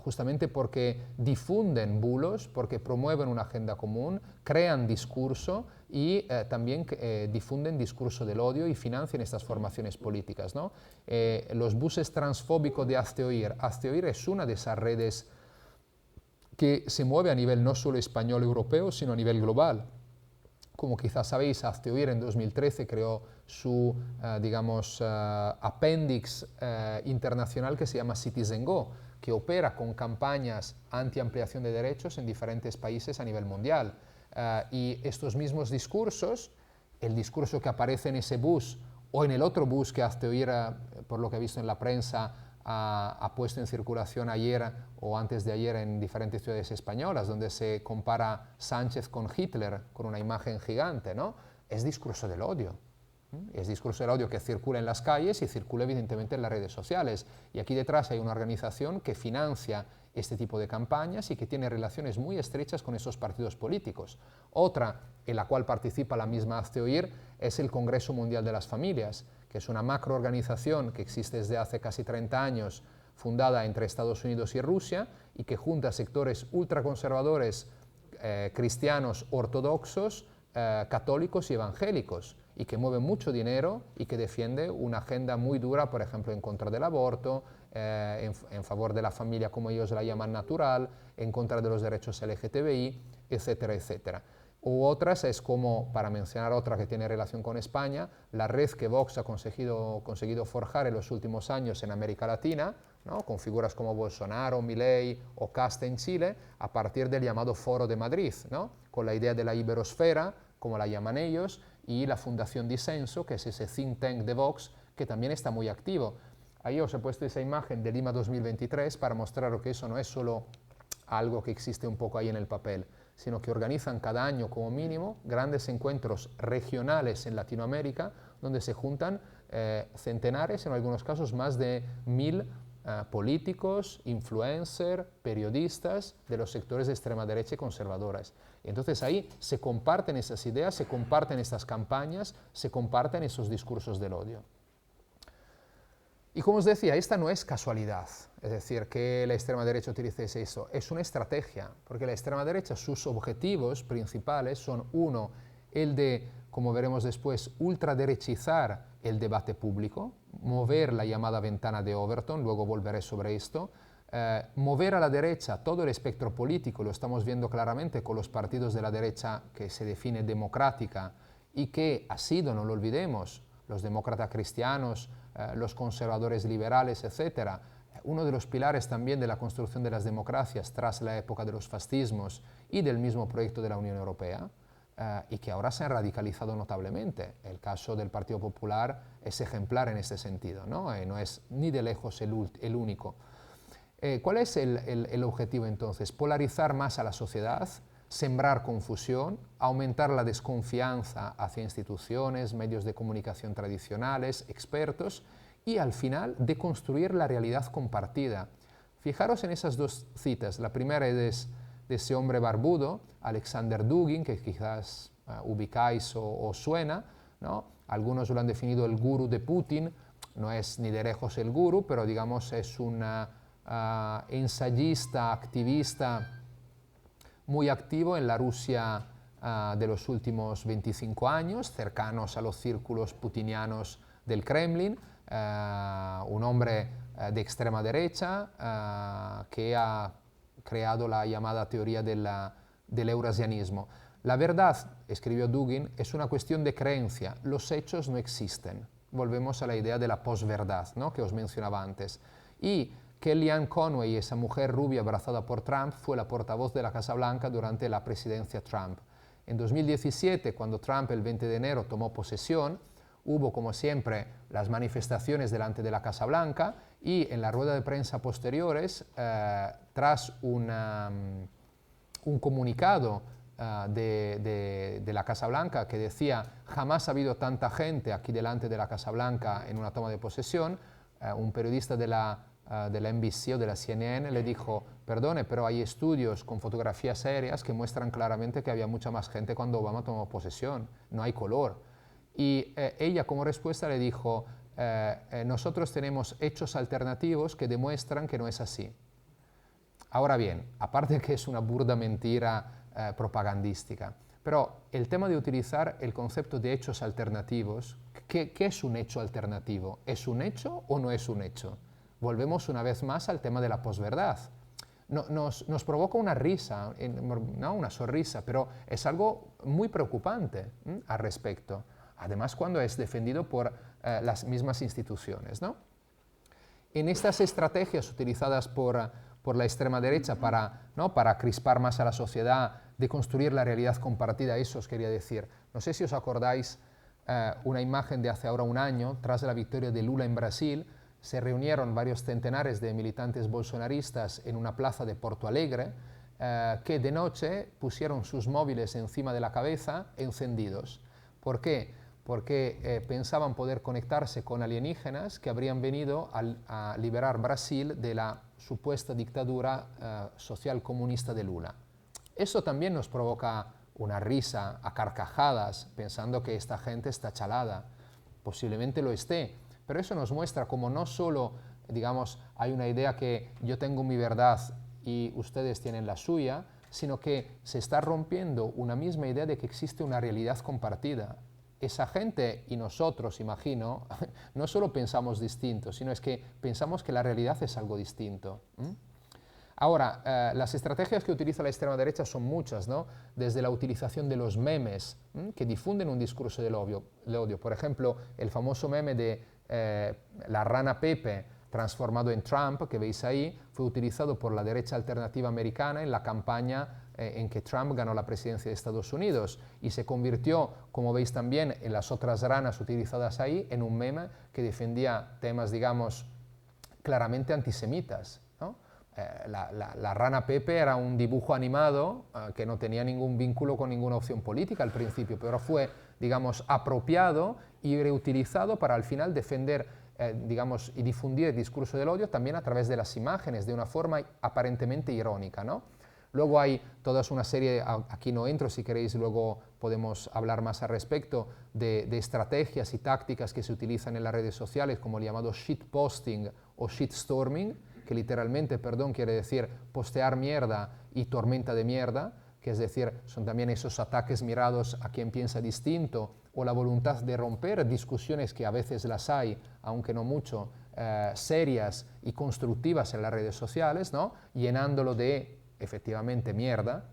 Justamente porque difunden bulos, porque promueven una agenda común, crean discurso y también difunden discurso del odio y financian estas formaciones políticas, ¿no? Los buses transfóbicos de Hazte Oír es una de esas redes que se mueve a nivel no solo español europeo, sino a nivel global, Como quizás sabéis, Azteoir en 2013 creó su, digamos, apéndice internacional que se llama Citizen Go, que opera con campañas anti-ampliación de derechos en diferentes países a nivel mundial. Y estos mismos discursos, el discurso que aparece en ese bus o en el otro bus que Azteoir, por lo que he visto en la prensa, ha puesto en circulación ayer o antes de ayer en diferentes ciudades españolas, donde se compara Sánchez con Hitler, con una imagen gigante, ¿no? Es discurso del odio. Es discurso del odio que circula en las calles y circula evidentemente en las redes sociales. Y aquí detrás hay una organización que financia este tipo de campañas y que tiene relaciones muy estrechas con esos partidos políticos. Otra, en la cual participa la misma Azteoir, es el Congreso Mundial de las Familias, que es una macroorganización que existe desde hace casi 30 años, fundada entre Estados Unidos y Rusia, y que junta sectores ultraconservadores, cristianos, ortodoxos, católicos y evangélicos, y que mueve mucho dinero y que defiende una agenda muy dura, por ejemplo, en contra del aborto, en favor de la familia, como ellos la llaman, natural, en contra de los derechos LGTBI, etcétera, etcétera. U otras es como, para mencionar otra que tiene relación con España, la red que Vox ha conseguido forjar en los últimos años en América Latina, ¿no? Con figuras como Bolsonaro, Milei o Kast en Chile, a partir del llamado Foro de Madrid, ¿no? Con la idea de la iberosfera, como la llaman ellos, y la Fundación Disenso, que es ese think tank de Vox, que también está muy activo. Ahí os he puesto esa imagen de Lima 2023 para mostraros que eso no es solo algo que existe un poco ahí en el papel, sino que organizan cada año como mínimo grandes encuentros regionales en Latinoamérica, donde se juntan centenares, en algunos casos más de 1000 políticos, influencers, periodistas de los sectores de extrema derecha y conservadoras. Y entonces ahí se comparten esas ideas, se comparten estas campañas, se comparten esos discursos del odio. Y como os decía, esta no es casualidad, es decir, que la extrema derecha utilice eso, es una estrategia, porque la extrema derecha, sus objetivos principales son, uno, el de, como veremos después, ultraderechizar el debate público, mover la llamada ventana de Overton, luego volveré sobre esto, mover a la derecha todo el espectro político, lo estamos viendo claramente con los partidos de la derecha que se define democrática y que ha sido, no lo olvidemos, los demócratas cristianos, los conservadores liberales, etc., uno de los pilares también de la construcción de las democracias tras la época de los fascismos y del mismo proyecto de la Unión Europea, y que ahora se han radicalizado notablemente. El caso del Partido Popular es ejemplar en este sentido, ¿no? No es ni de lejos el único. ¿Cuál es el objetivo entonces? Polarizar más a la sociedad, sembrar confusión, aumentar la desconfianza hacia instituciones, medios de comunicación tradicionales, expertos, y al final deconstruir la realidad compartida. Fijaros en esas dos citas. La primera es de ese hombre barbudo, Alexander Dugin, que quizás ubicáis o suena, ¿no? Algunos lo han definido el gurú de Putin, no es ni de lejos el gurú, pero digamos es un ensayista, activista, muy activo en la Rusia de los últimos 25 años, cercanos a los círculos putinianos del Kremlin, un hombre de extrema derecha que ha creado la llamada teoría del eurasianismo. La verdad, escribió Dugin, es una cuestión de creencia, los hechos no existen. Volvemos a la idea de la posverdad, ¿no? Que os mencionaba antes. Y Kellyanne Conway, esa mujer rubia abrazada por Trump, fue la portavoz de la Casa Blanca durante la presidencia Trump. En 2017, cuando Trump el 20 de enero tomó posesión, hubo, como siempre, las manifestaciones delante de la Casa Blanca y en la rueda de prensa posteriores, tras un comunicado de la Casa Blanca que decía jamás ha habido tanta gente aquí delante de la Casa Blanca en una toma de posesión, un periodista de la NBC o de la CNN le dijo, perdone, pero hay estudios con fotografías aéreas que muestran claramente que había mucha más gente cuando Obama tomó posesión, no hay color. Y ella como respuesta le dijo, nosotros tenemos hechos alternativos que demuestran que no es así. Ahora bien, aparte de que es una burda mentira propagandística, pero el tema de utilizar el concepto de hechos alternativos, ¿qué es un hecho alternativo? ¿Es un hecho o no es un hecho? Volvemos una vez más al tema de la posverdad. nos provoca una risa, ¿no? Una sonrisa, pero es algo muy preocupante al respecto. Además, cuando es defendido por las mismas instituciones, ¿no? En estas estrategias utilizadas por la extrema derecha para crispar más a la sociedad, de construir la realidad compartida, eso os quería decir. No sé si os acordáis una imagen de hace ahora un año, tras la victoria de Lula en Brasil, se reunieron varios centenares de militantes bolsonaristas en una plaza de Porto Alegre, que de noche pusieron sus móviles encima de la cabeza encendidos. ¿Por qué? Porque pensaban poder conectarse con alienígenas que habrían venido a liberar Brasil de la supuesta dictadura social comunista de Lula. Eso también nos provoca una risa a carcajadas, pensando que esta gente está chalada. Posiblemente lo esté, pero eso nos muestra cómo no solo, digamos, hay una idea que yo tengo mi verdad y ustedes tienen la suya, sino que se está rompiendo una misma idea de que existe una realidad compartida. Esa gente y nosotros, imagino, no solo pensamos distinto, sino es que pensamos que la realidad es algo distinto. Ahora, las estrategias que utiliza la extrema derecha son muchas, ¿no? Desde la utilización de los memes, que difunden un discurso del odio. Por ejemplo, el famoso meme de la rana Pepe transformado en Trump, que veis ahí, fue utilizado por la derecha alternativa americana en la campaña en que Trump ganó la presidencia de Estados Unidos y se convirtió, como veis también en las otras ranas utilizadas ahí, en un meme que defendía temas, digamos, claramente antisemitas, ¿no? La rana Pepe era un dibujo animado que no tenía ningún vínculo con ninguna opción política al principio, pero fue, digamos, apropiado y reutilizado para al final defender, digamos, y difundir el discurso del odio también a través de las imágenes, de una forma aparentemente irónica, ¿no? Luego hay toda una serie, aquí no entro, si queréis luego podemos hablar más al respecto, de estrategias y tácticas que se utilizan en las redes sociales, como el llamado shitposting o shitstorming, que literalmente, perdón, quiere decir postear mierda y tormenta de mierda, que es decir, son también esos ataques mirados a quien piensa distinto, o la voluntad de romper discusiones que a veces las hay, aunque no mucho, serias y constructivas en las redes sociales, ¿no? Llenándolo de efectivamente mierda,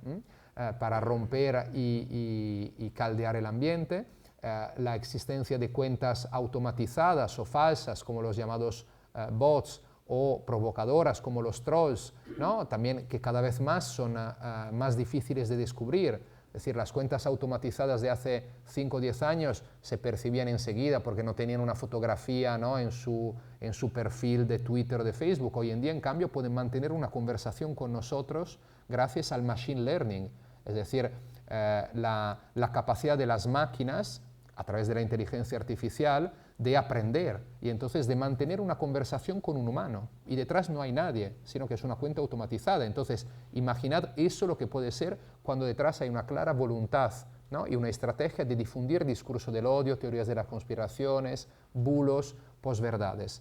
para romper y caldear el ambiente, la existencia de cuentas automatizadas o falsas como los llamados bots o provocadoras como los trolls, ¿no? También que cada vez más son más difíciles de descubrir. Es decir, las cuentas automatizadas de hace 5 o 10 años se percibían enseguida porque no tenían una fotografía, ¿no? en su perfil de Twitter o de Facebook. Hoy en día, en cambio, pueden mantener una conversación con nosotros gracias al machine learning. Es decir, la capacidad de las máquinas, a través de la inteligencia artificial, de aprender y entonces de mantener una conversación con un humano. Y detrás no hay nadie, sino que es una cuenta automatizada. Entonces, imaginad eso lo que puede ser cuando detrás hay una clara voluntad, ¿no? Y una estrategia de difundir discurso del odio, teorías de las conspiraciones, bulos, posverdades.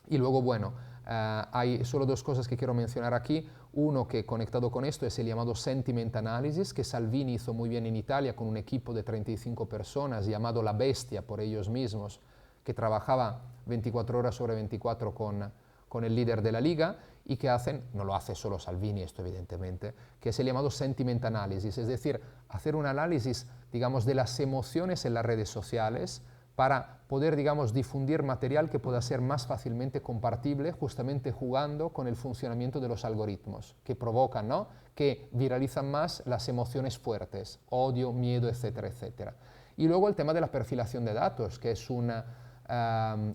Y luego, bueno, hay solo 2 cosas que quiero mencionar aquí. Uno que conectado con esto es el llamado sentiment analysis, que Salvini hizo muy bien en Italia con un equipo de 35 personas llamado La Bestia por ellos mismos, que trabajaba 24 horas sobre 24 con el líder de la Liga y que hacen, no lo hace solo Salvini esto evidentemente, que es el llamado sentiment analysis, es decir, hacer un análisis, digamos, de las emociones en las redes sociales para poder, digamos, difundir material que pueda ser más fácilmente compartible, justamente jugando con el funcionamiento de los algoritmos que provocan, ¿no? Que viralizan más las emociones fuertes, odio, miedo, etcétera, etcétera. Y luego el tema de la perfilación de datos, que es una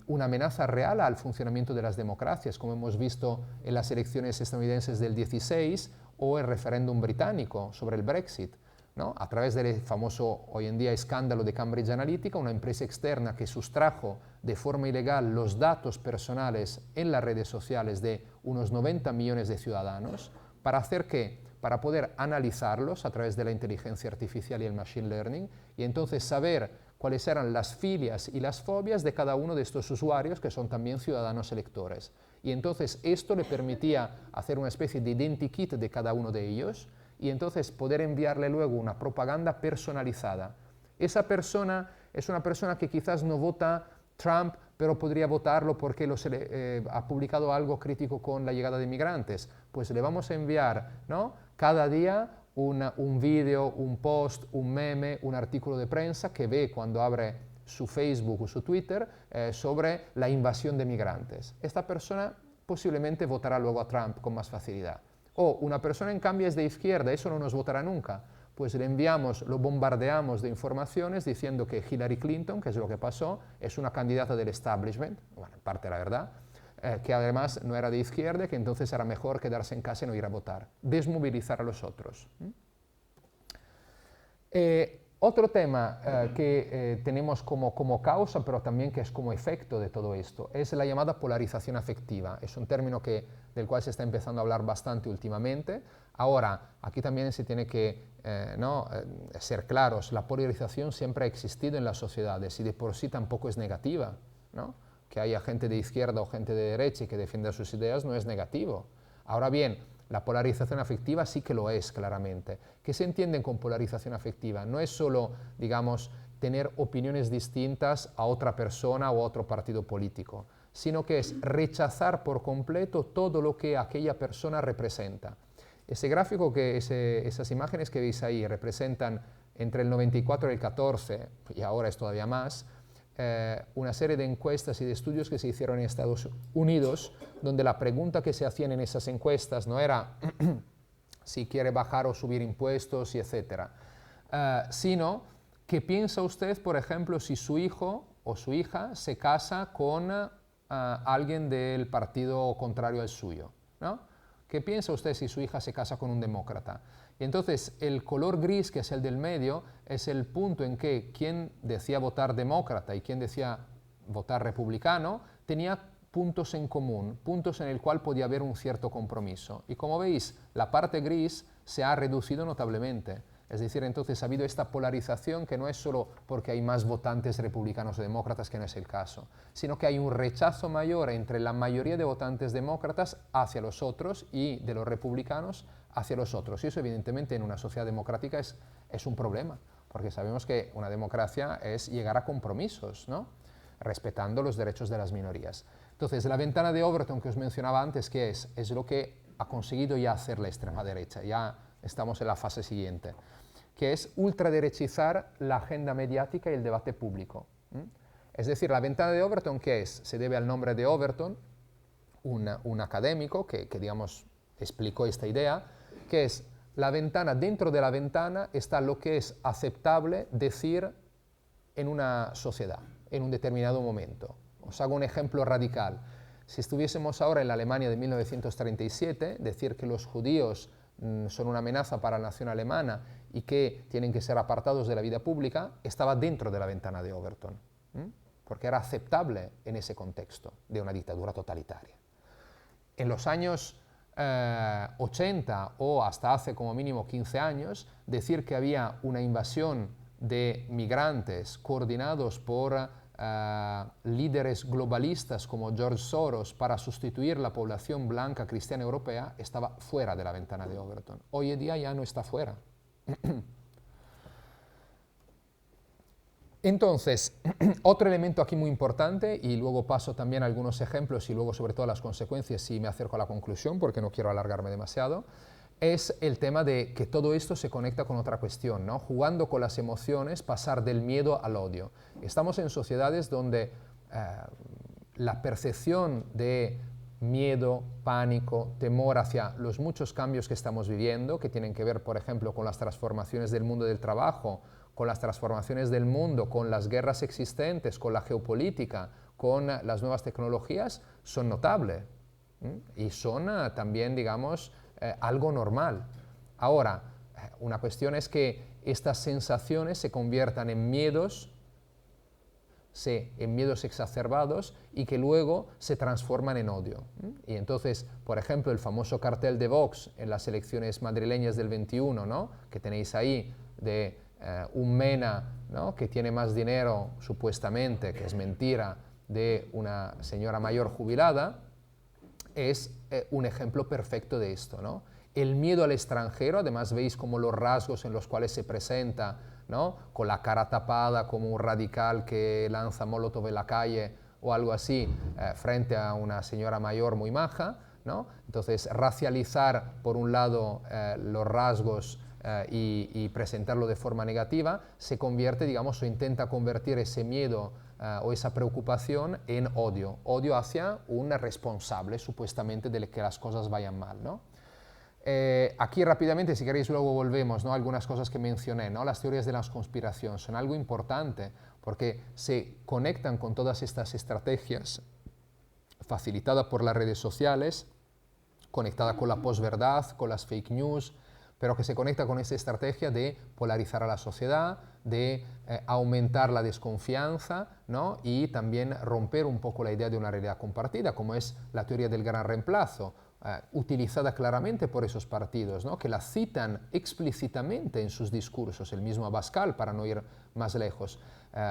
amenaza real al funcionamiento de las democracias, como hemos visto en las elecciones estadounidenses del 16 o el referéndum británico sobre el Brexit, ¿no? A través del famoso hoy en día escándalo de Cambridge Analytica, una empresa externa que sustrajo de forma ilegal los datos personales en las redes sociales de unos 90 millones de ciudadanos, ¿para hacer qué? Para poder analizarlos a través de la inteligencia artificial y el machine learning y entonces saber cuáles eran las filias y las fobias de cada uno de estos usuarios que son también ciudadanos electores. Y entonces esto le permitía hacer una especie de identikit de cada uno de ellos y entonces poder enviarle luego una propaganda personalizada. Esa persona es una persona que quizás no vota Trump pero podría votarlo porque ha publicado algo crítico con la llegada de inmigrantes. Pues le vamos a enviar, ¿no?, cada día un vídeo, un post, un meme, un artículo de prensa que ve cuando abre su Facebook o su Twitter sobre la invasión de migrantes. Esta persona posiblemente votará luego a Trump con más facilidad. O una persona en cambio es de izquierda, eso no nos votará nunca. Pues le enviamos, lo bombardeamos de informaciones diciendo que Hillary Clinton, que es lo que pasó, es una candidata del establishment, bueno, en parte la verdad, que además no era de izquierda, que entonces era mejor quedarse en casa y no ir a votar. Desmovilizar a los otros. Otro tema que tenemos como causa, pero también que es como efecto de todo esto, es la llamada polarización afectiva. Es un término del cual se está empezando a hablar bastante últimamente. Ahora, aquí también se tiene que ser claros, la polarización siempre ha existido en las sociedades y de por sí tampoco es negativa, ¿no? Que haya gente de izquierda o gente de derecha y que defienda sus ideas no es negativo. Ahora bien, la polarización afectiva sí que lo es claramente. ¿Qué se entiende con polarización afectiva? No es solo, digamos, tener opiniones distintas a otra persona o a otro partido político, sino que es rechazar por completo todo lo que aquella persona representa. Ese gráfico, esas imágenes que veis ahí representan entre el 94 y el 14, y ahora es todavía más, una serie de encuestas y de estudios que se hicieron en Estados Unidos, donde la pregunta que se hacían en esas encuestas no era si quiere bajar o subir impuestos y etcétera, sino ¿qué piensa usted, por ejemplo, si su hijo o su hija se casa con alguien del partido contrario al suyo, ¿no? ¿Qué piensa usted si su hija se casa con un demócrata? Y entonces el color gris, que es el del medio, es el punto en que quien decía votar demócrata y quien decía votar republicano tenía puntos en común, puntos en el cual podía haber un cierto compromiso. Y como veis, la parte gris se ha reducido notablemente. Es decir, entonces ha habido esta polarización que no es solo porque hay más votantes republicanos o demócratas, que no es el caso, sino que hay un rechazo mayor entre la mayoría de votantes demócratas hacia los otros y de los republicanos hacia los otros. Y eso evidentemente en una sociedad democrática es un problema, porque sabemos que una democracia es llegar a compromisos, ¿no?, respetando los derechos de las minorías. Entonces, la ventana de Overton que os mencionaba antes, ¿qué es? Es lo que ha conseguido ya hacer la extrema derecha, ya estamos en la fase siguiente, que es ultraderechizar la agenda mediática y el debate público. Es decir, la ventana de Overton, ¿qué es? Se debe al nombre de Overton, un académico que, digamos, explicó esta idea, que es la ventana, dentro de la ventana está lo que es aceptable decir en una sociedad, en un determinado momento. Os hago un ejemplo radical. Si estuviésemos ahora en la Alemania de 1937, decir que los judíos son una amenaza para la nación alemana y que tienen que ser apartados de la vida pública, estaba dentro de la ventana de Overton, porque era aceptable en ese contexto de una dictadura totalitaria. En los años 80 o hasta hace como mínimo 15 años, decir que había una invasión de migrantes coordinados por líderes globalistas como George Soros para sustituir la población blanca cristiana europea estaba fuera de la ventana de Overton. Hoy en día ya no está fuera. Entonces, otro elemento aquí muy importante, y luego paso también a algunos ejemplos y luego sobre todo las consecuencias y me acerco a la conclusión porque no quiero alargarme demasiado, es el tema de que todo esto se conecta con otra cuestión, ¿no? Jugando con las emociones, pasar del miedo al odio. Estamos en sociedades donde la percepción de miedo, pánico, temor hacia los muchos cambios que estamos viviendo, que tienen que ver, por ejemplo, con las transformaciones del mundo del trabajo, con las transformaciones del mundo, con las guerras existentes, con la geopolítica, con las nuevas tecnologías, son notables y son también, digamos, algo normal. Ahora, una cuestión es que estas sensaciones se conviertan en miedos exacerbados y que luego se transforman en odio. Y entonces, por ejemplo, el famoso cartel de Vox en las elecciones madrileñas del 21, ¿no?, que tenéis ahí, de un Mena, ¿no?, que tiene más dinero, supuestamente, que es mentira, de una señora mayor jubilada, es un ejemplo perfecto de esto, ¿no? El miedo al extranjero, además veis como los rasgos en los cuales se presenta, ¿no?, con la cara tapada como un radical que lanza molotov en la calle o algo así frente a una señora mayor muy maja, ¿no? Entonces, racializar, por un lado, los rasgos y presentarlo de forma negativa, se convierte, digamos, o intenta convertir ese miedo o esa preocupación en odio, odio hacia un responsable, supuestamente, de que las cosas vayan mal, ¿no? Aquí rápidamente, si queréis luego volvemos, ¿no? Algunas cosas que mencioné, ¿no? Las teorías de la conspiración son algo importante porque se conectan con todas estas estrategias facilitadas por las redes sociales, conectada con la posverdad, con las fake news, pero que se conecta con esta estrategia de polarizar a la sociedad, de aumentar la desconfianza, ¿no? Y también romper un poco la idea de una realidad compartida, como es la teoría del gran reemplazo, utilizada claramente por esos partidos, ¿no? Que la citan explícitamente en sus discursos, el mismo Abascal, para no ir más lejos.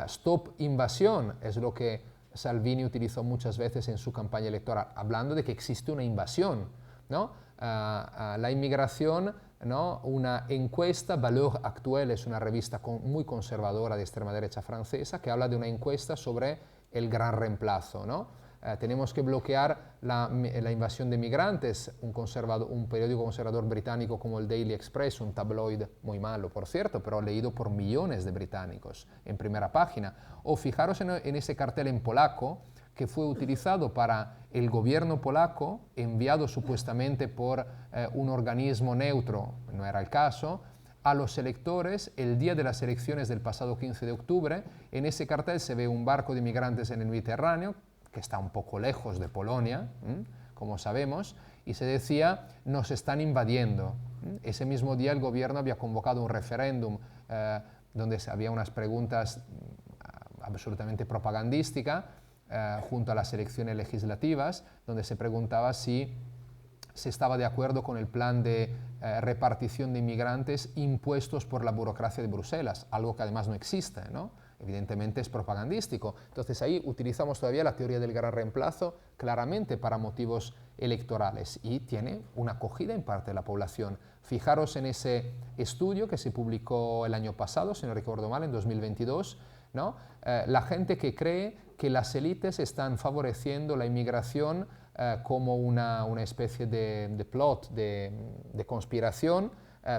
Stop invasión es lo que Salvini utilizó muchas veces en su campaña electoral, hablando de que existe una invasión, ¿no? La inmigración, ¿no? Una encuesta, Valeurs Actuelles, es una revista muy conservadora de extrema derecha francesa, que habla de una encuesta sobre el gran reemplazo, ¿no? Tenemos que bloquear la invasión de migrantes, un periódico conservador británico como el Daily Express, un tabloid muy malo, por cierto, pero leído por millones de británicos en primera página. O fijaros en ese cartel en polaco, que fue utilizado para el gobierno polaco, enviado supuestamente por un organismo neutro, no era el caso, a los electores el día de las elecciones del pasado 15 de octubre. En ese cartel se ve un barco de migrantes en el Mediterráneo, que está un poco lejos de Polonia, como sabemos, y se decía, nos están invadiendo. Ese mismo día el gobierno había convocado un referéndum donde había unas preguntas absolutamente propagandísticas, junto a las elecciones legislativas, donde se preguntaba si se estaba de acuerdo con el plan de repartición de inmigrantes impuestos por la burocracia de Bruselas, algo que además no existe, ¿no? Evidentemente es propagandístico. Entonces ahí utilizamos todavía la teoría del gran reemplazo claramente para motivos electorales y tiene una acogida en parte de la población. Fijaros en ese estudio que se publicó el año pasado, si no recuerdo mal, en 2022, ¿no? La gente que cree que las élites están favoreciendo la inmigración como una especie de plot, de conspiración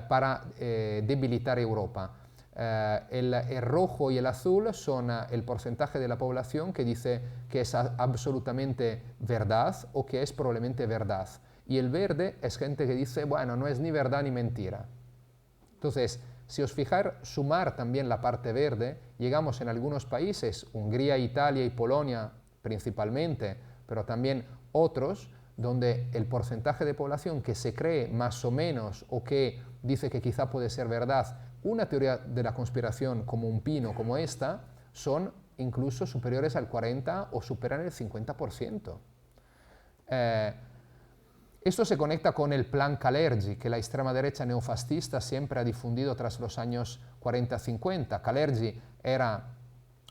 para debilitar Europa. El rojo y el azul son el porcentaje de la población que dice que es absolutamente verdad o que es probablemente verdad. Y el verde es gente que dice, bueno, no es ni verdad ni mentira. Entonces, si os fijáis, sumar también la parte verde, llegamos en algunos países, Hungría, Italia y Polonia principalmente, pero también otros, donde el porcentaje de población que se cree más o menos o que dice que quizá puede ser verdad una teoría de la conspiración como un pino como esta, son incluso superiores al 40 o superan el 50%. Esto se conecta con el plan Kalergi, que la extrema derecha neofascista siempre ha difundido tras los años 40-50. Kalergi era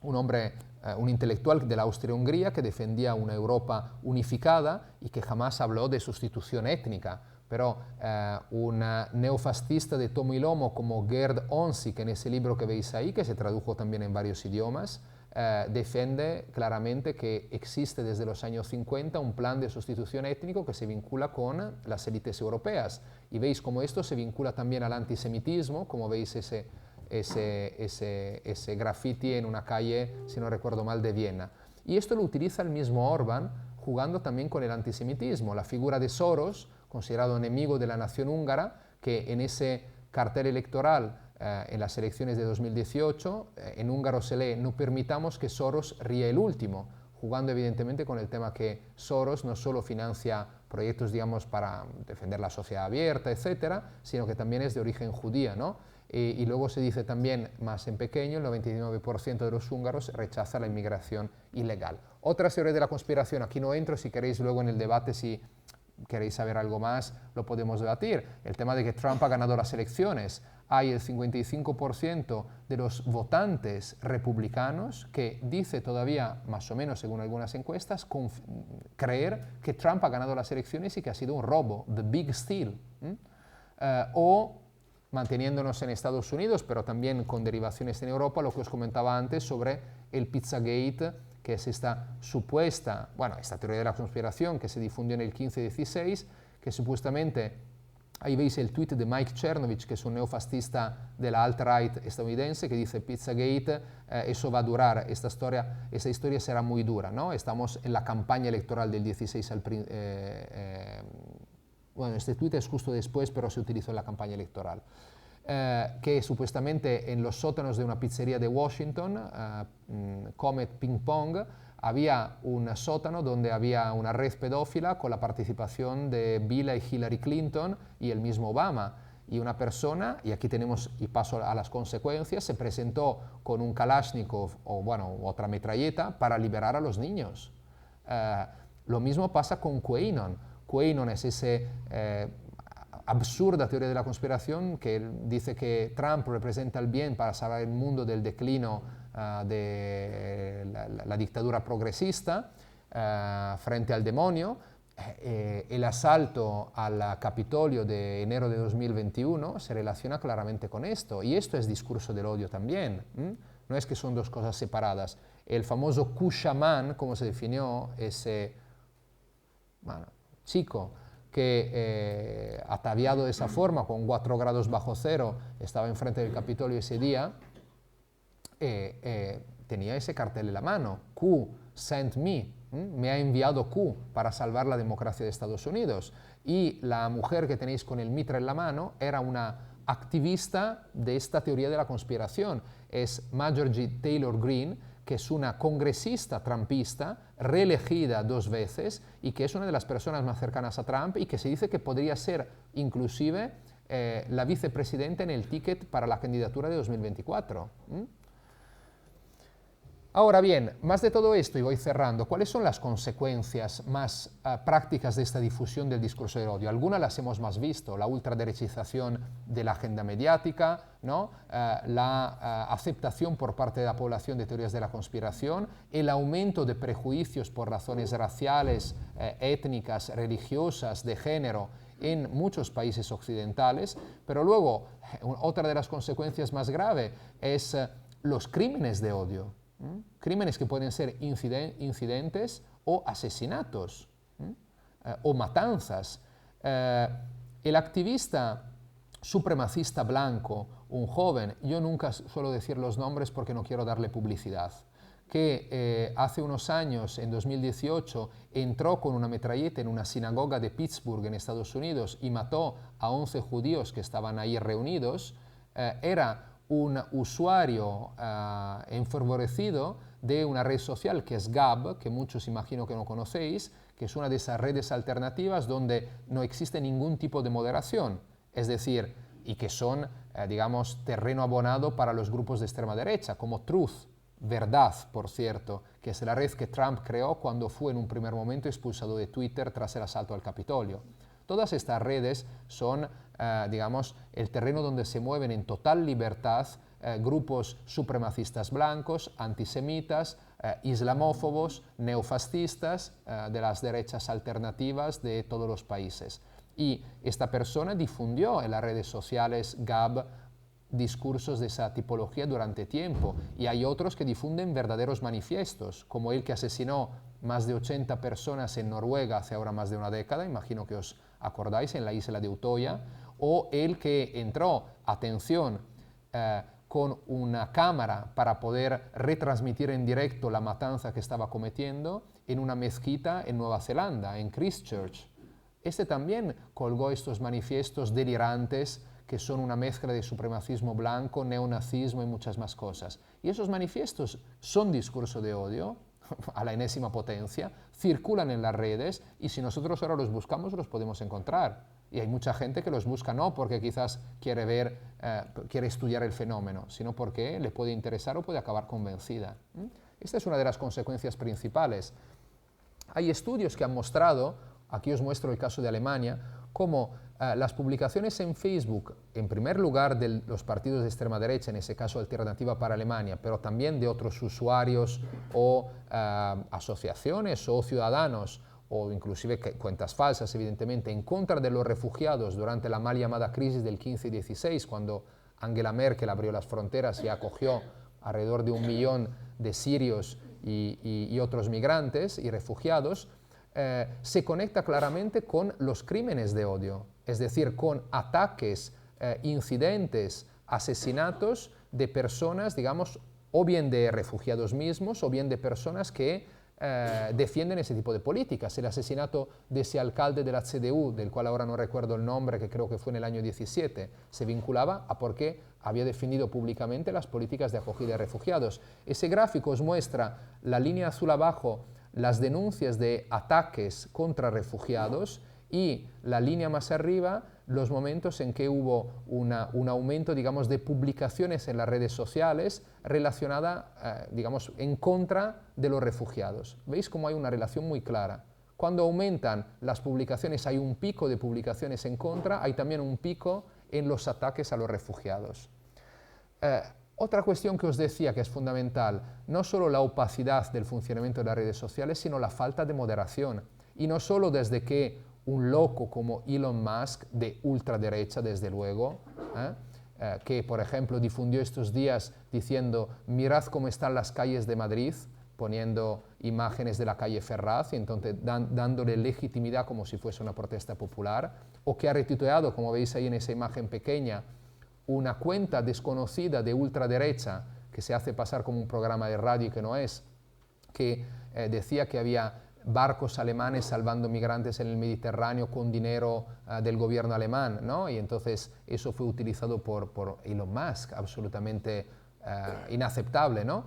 un hombre, un intelectual de la Austria-Hungría que defendía una Europa unificada y que jamás habló de sustitución étnica. Pero un neofascista de tomo y lomo como Gerd Onsi, que en ese libro que veis ahí, que se tradujo también en varios idiomas, defiende claramente que existe desde los años 50 un plan de sustitución étnico que se vincula con las élites europeas. Y veis cómo esto se vincula también al antisemitismo, como veis ese graffiti en una calle, si no recuerdo mal, de Viena. Y esto lo utiliza el mismo Orbán, jugando también con el antisemitismo. La figura de Soros, considerado enemigo de la nación húngara, que en ese cartel electoral en las elecciones de 2018, en húngaro se lee, no permitamos que Soros ría el último, jugando evidentemente con el tema que Soros no solo financia proyectos, digamos, para defender la sociedad abierta, etcétera, sino que también es de origen judía, ¿no? Y luego se dice también, más en pequeño, el 99% de los húngaros rechaza la inmigración ilegal. Otra teoría de la conspiración, aquí no entro, si queréis luego en el debate, si queréis saber algo más, lo podemos debatir. El tema de que Trump ha ganado las elecciones. Hay el 55% de los votantes republicanos que dice todavía, más o menos según algunas encuestas, creer que Trump ha ganado las elecciones y que ha sido un robo, the big steal. O, manteniéndonos en Estados Unidos, pero también con derivaciones en Europa, lo que os comentaba antes sobre el Pizzagate, que es esta supuesta, bueno, esta teoría de la conspiración que se difundió en el 15-16, que supuestamente, ahí veis el tuit de Mike Chernovich, que es un neofascista de la alt-right estadounidense, que dice Pizzagate, eso va a durar, esta historia será muy dura, ¿no? Estamos en la campaña electoral del 16 bueno, este tuit es justo después, pero se utilizó en la campaña electoral. Que supuestamente en los sótanos de una pizzería de Washington, Comet Ping Pong, había un sótano donde había una red pedófila con la participación de Bill y Hillary Clinton y el mismo Obama. Y una persona, y aquí tenemos, y paso a las consecuencias, se presentó con un Kalashnikov o bueno, otra metralleta para liberar a los niños. Lo mismo pasa con QAnon. QAnon es ese absurda teoría de la conspiración que dice que Trump representa el bien para salvar el mundo del declino de la dictadura progresista frente al demonio. El asalto al Capitolio de enero de 2021 se relaciona claramente con esto, y esto es discurso del odio también. No es que son dos cosas separadas. El famoso Q-Shaman, como se definió ese chico que ataviado de esa forma, con 4 grados bajo cero, estaba enfrente del Capitolio ese día, tenía ese cartel en la mano, Q, sent me, me ha enviado Q para salvar la democracia de Estados Unidos. Y la mujer que tenéis con el mitra en la mano era una activista de esta teoría de la conspiración, es Marjorie Taylor Greene, que es una congresista trumpista, reelegida 2 veces y que es una de las personas más cercanas a Trump y que se dice que podría ser inclusive la vicepresidenta en el ticket para la candidatura de 2024. Ahora bien, más de todo esto, y voy cerrando, ¿cuáles son las consecuencias más prácticas de esta difusión del discurso del odio? Algunas las hemos más visto, la ultraderechización de la agenda mediática, ¿no? La aceptación por parte de la población de teorías de la conspiración, el aumento de prejuicios por razones raciales, étnicas, religiosas, de género, en muchos países occidentales, pero luego otra de las consecuencias más graves es los crímenes de odio. Crímenes que pueden ser incidentes o asesinatos o matanzas. El activista supremacista blanco, un joven, yo nunca suelo decir los nombres porque no quiero darle publicidad, que hace unos años, en 2018, entró con una metralleta en una sinagoga de Pittsburgh, en Estados Unidos, y mató a 11 judíos que estaban ahí reunidos, era un usuario enfervorecido de una red social que es Gab, que muchos imagino que no conocéis, que es una de esas redes alternativas donde no existe ningún tipo de moderación, es decir, y que son, digamos, terreno abonado para los grupos de extrema derecha, como Truth, Verdad, por cierto, que es la red que Trump creó cuando fue en un primer momento expulsado de Twitter tras el asalto al Capitolio. Todas estas redes son, digamos, el terreno donde se mueven en total libertad grupos supremacistas blancos, antisemitas, islamófobos, neofascistas de las derechas alternativas de todos los países. Y esta persona difundió en las redes sociales Gab discursos de esa tipología durante tiempo, y hay otros que difunden verdaderos manifiestos, como el que asesinó más de 80 personas en Noruega hace ahora más de una década, imagino que os acordáis, en la isla de Utoya, o el que entró, atención, con una cámara para poder retransmitir en directo la matanza que estaba cometiendo en una mezquita en Nueva Zelanda, en Christchurch. Este también colgó estos manifiestos delirantes que son una mezcla de supremacismo blanco, neonazismo y muchas más cosas. Y esos manifiestos son discurso de odio, a la enésima potencia, circulan en las redes y si nosotros ahora los buscamos los podemos encontrar. Y hay mucha gente que los busca no porque quizás quiere estudiar el fenómeno, sino porque le puede interesar o puede acabar convencida. Esta es una de las consecuencias principales. Hay estudios que han mostrado, aquí os muestro el caso de Alemania, cómo las publicaciones en Facebook, en primer lugar de los partidos de extrema derecha, en ese caso Alternativa para Alemania, pero también de otros usuarios o asociaciones o ciudadanos, o inclusive cuentas falsas, evidentemente, en contra de los refugiados durante la mal llamada crisis del 15 y 16, cuando Angela Merkel abrió las fronteras y acogió alrededor de 1 millón de sirios y otros migrantes y refugiados, se conecta claramente con los crímenes de odio, es decir, con ataques, incidentes, asesinatos de personas, digamos, o bien de refugiados mismos, o bien de personas que defienden ese tipo de políticas. El asesinato de ese alcalde de la CDU, del cual ahora no recuerdo el nombre, que creo que fue en el año 17, se vinculaba a por qué había defendido públicamente las políticas de acogida de refugiados. Ese gráfico os muestra la línea azul abajo, las denuncias de ataques contra refugiados, y la línea más arriba, los momentos en que hubo un aumento, digamos, de publicaciones en las redes sociales relacionada, digamos, en contra de los refugiados. ¿Veis cómo hay una relación muy clara? Cuando aumentan las publicaciones, hay un pico de publicaciones en contra, hay también un pico en los ataques a los refugiados. Otra cuestión que os decía que es fundamental, no solo la opacidad del funcionamiento de las redes sociales, sino la falta de moderación. Y no solo desde que un loco como Elon Musk, de ultraderecha desde luego, que por ejemplo difundió estos días diciendo mirad cómo están las calles de Madrid, poniendo imágenes de la calle Ferraz y entonces dándole legitimidad como si fuese una protesta popular, o que ha retuiteado, como veis ahí en esa imagen pequeña, una cuenta desconocida de ultraderecha que se hace pasar como un programa de radio que no es, que decía que había barcos alemanes salvando migrantes en el Mediterráneo con dinero del gobierno alemán, ¿no? Y entonces eso fue utilizado por Elon Musk, absolutamente inaceptable, ¿no?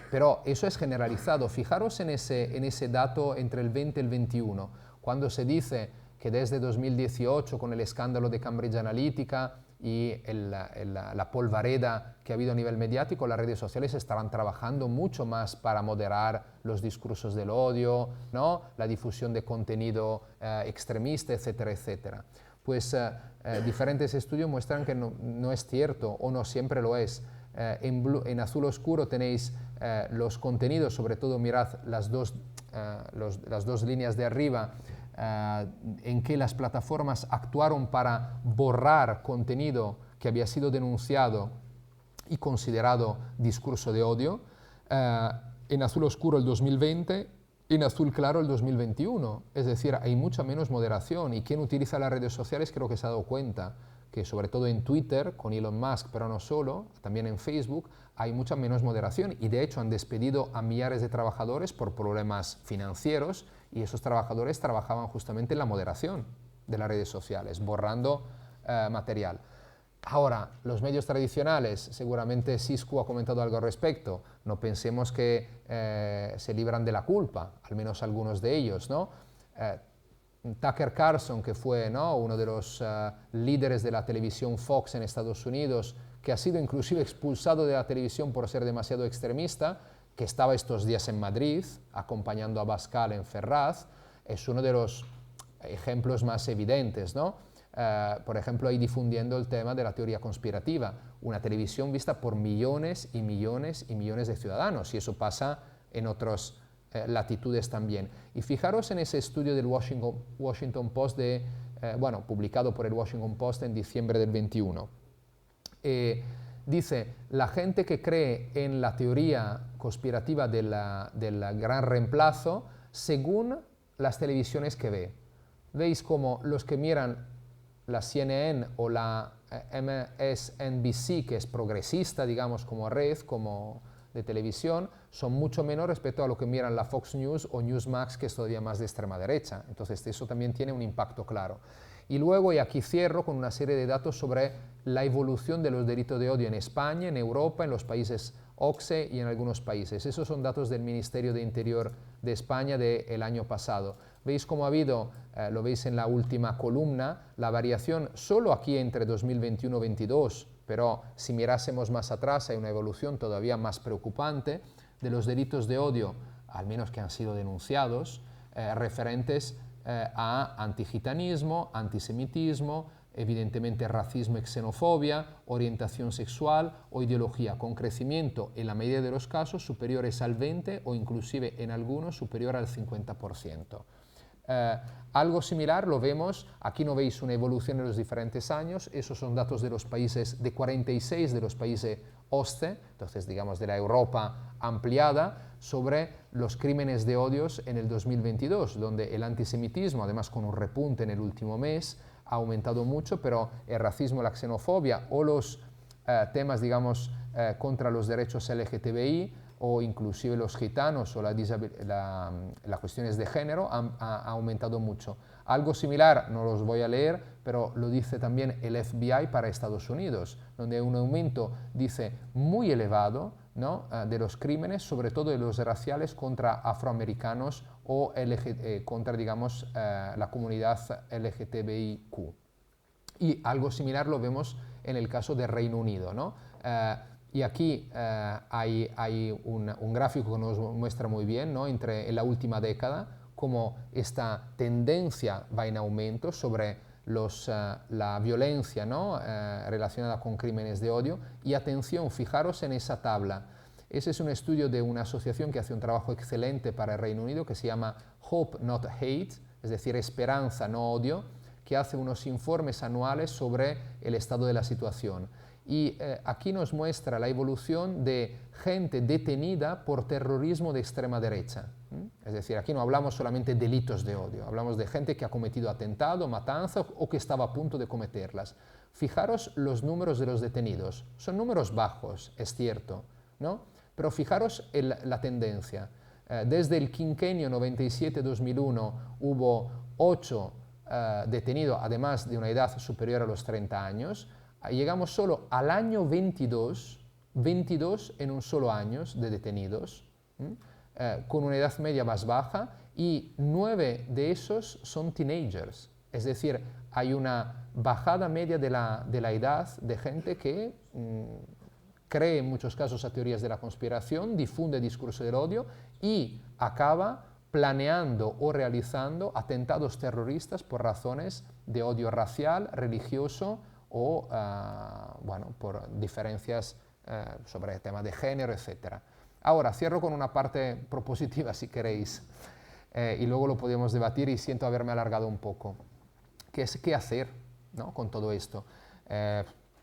Pero eso es generalizado. Fijaros en ese dato entre el 20 y el 21, cuando se dice que desde 2018, con el escándalo de Cambridge Analytica y la polvareda que ha habido a nivel mediático, las redes sociales estarán trabajando mucho más para moderar los discursos del odio, ¿no? La difusión de contenido extremista, etcétera, etcétera. Pues diferentes estudios muestran que no es cierto, o no siempre lo es. En azul oscuro tenéis los contenidos, sobre todo mirad las dos líneas de arriba, en que las plataformas actuaron para borrar contenido que había sido denunciado y considerado discurso de odio. En azul oscuro el 2020, en azul claro el 2021. Es decir, hay mucha menos moderación, y quien utiliza las redes sociales creo que se ha dado cuenta que sobre todo en Twitter, con Elon Musk, pero no solo, también en Facebook, hay mucha menos moderación, y de hecho han despedido a millares de trabajadores por problemas financieros, y esos trabajadores trabajaban justamente en la moderación de las redes sociales, borrando material. Ahora, los medios tradicionales, seguramente Sisku ha comentado algo al respecto, no pensemos que se libran de la culpa, al menos algunos de ellos, ¿no? Tucker Carlson, que fue, ¿no?, uno de los líderes de la televisión Fox en Estados Unidos, que ha sido inclusive expulsado de la televisión por ser demasiado extremista, que estaba estos días en Madrid acompañando a Abascal en Ferraz, es uno de los ejemplos más evidentes, ¿no? Por ejemplo, ahí difundiendo el tema de la teoría conspirativa, una televisión vista por millones y millones y millones de ciudadanos, y eso pasa en otros latitudes también. Y fijaros en ese estudio del Washington Post, publicado por el Washington Post en diciembre del 21. Dice, la gente que cree en la teoría conspirativa del gran reemplazo, según las televisiones que ve. Veis como los que miran la CNN o la MSNBC, que es progresista, digamos, como red, como de televisión, son mucho menos respecto a lo que miran la Fox News o Newsmax, que es todavía más de extrema derecha. Entonces eso también tiene un impacto claro. Y luego, y aquí cierro con una serie de datos sobre la evolución de los delitos de odio en España, en Europa, en los países OCSE y en algunos países. Esos son datos del Ministerio de Interior de España del año pasado. Veis cómo ha habido, lo veis en la última columna, la variación solo aquí entre 2021-22, pero si mirásemos más atrás hay una evolución todavía más preocupante de los delitos de odio, al menos que han sido denunciados, referentes a antigitanismo, antisemitismo, evidentemente racismo y xenofobia, orientación sexual o ideología, con crecimiento en la mayoría de los casos superiores al 20 o inclusive en algunos superior al 50%. Algo similar lo vemos, aquí no veis una evolución en los diferentes años, esos son datos de los países, de 46 de los países OSCE, entonces digamos de la Europa ampliada, sobre los crímenes de odios en el 2022, donde el antisemitismo, además con un repunte en el último mes, ha aumentado mucho, pero el racismo, la xenofobia o los temas, digamos, contra los derechos LGTBI o inclusive los gitanos o las cuestiones de género ha aumentado mucho. Algo similar, no los voy a leer, pero lo dice también el FBI para Estados Unidos, donde hay un aumento, dice, muy elevado, ¿no?, de los crímenes, sobre todo de los raciales contra afroamericanos o contra, digamos, la comunidad LGTBIQ. Y algo similar lo vemos en el caso del Reino Unido, ¿no? Y aquí hay un gráfico que nos muestra muy bien, ¿no?, en la última década, cómo esta tendencia va en aumento sobre la violencia, ¿no?, relacionada con crímenes de odio. Y atención, fijaros en esa tabla. Ese es un estudio de una asociación que hace un trabajo excelente para el Reino Unido, que se llama Hope Not Hate, es decir, esperanza, no odio, que hace unos informes anuales sobre el estado de la situación. Y aquí nos muestra la evolución de gente detenida por terrorismo de extrema derecha. Es decir, aquí no hablamos solamente de delitos de odio, hablamos de gente que ha cometido atentado, matanzas o que estaba a punto de cometerlas. Fijaros los números de los detenidos. Son números bajos, es cierto, ¿no? Pero fijaros la tendencia. Desde el quinquenio 97-2001 hubo 8 detenidos, además de una edad superior a los 30 años. Llegamos solo al año 22 en un solo año de detenidos, con una edad media más baja, y 9 de esos son teenagers. Es decir, hay una bajada media de la edad de gente que cree en muchos casos a teorías de la conspiración, difunde discurso del odio y acaba planeando o realizando atentados terroristas por razones de odio racial, religioso o bueno, por diferencias sobre el tema de género, etc. Ahora, cierro con una parte propositiva, si queréis, y luego lo podemos debatir, y siento haberme alargado un poco. ¿Qué hacer, ¿no?, con todo esto?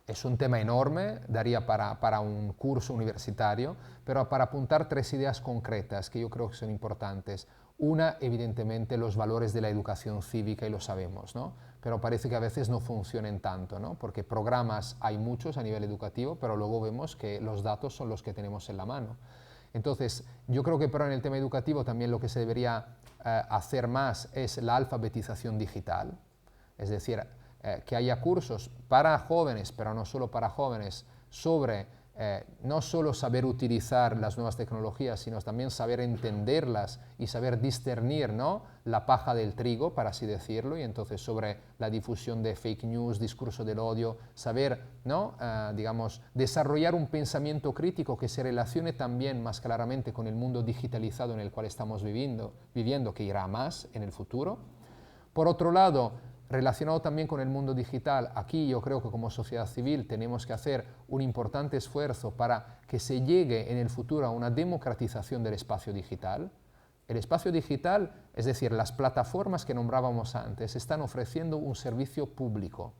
Es un tema enorme, daría para un curso universitario, pero para apuntar 3 ideas concretas que yo creo que son importantes. Una, evidentemente, los valores de la educación cívica, y lo sabemos, ¿no?, pero parece que a veces no funcionen tanto, ¿no?, porque programas hay muchos a nivel educativo, pero luego vemos que los datos son los que tenemos en la mano. Entonces, yo creo que pero en el tema educativo también lo que se debería hacer más es la alfabetización digital, es decir, que haya cursos para jóvenes, pero no solo para jóvenes, sobre no solo saber utilizar las nuevas tecnologías, sino también saber entenderlas y saber discernir, ¿no?, la paja del trigo, para así decirlo, y entonces sobre la difusión de fake news, discurso del odio, saber, ¿no?, digamos, desarrollar un pensamiento crítico que se relacione también más claramente con el mundo digitalizado en el cual estamos viviendo, que irá más en el futuro. Por otro lado, relacionado también con el mundo digital, aquí yo creo que como sociedad civil tenemos que hacer un importante esfuerzo para que se llegue en el futuro a una democratización del espacio digital. El espacio digital, es decir, las plataformas que nombrábamos antes, están ofreciendo un servicio público,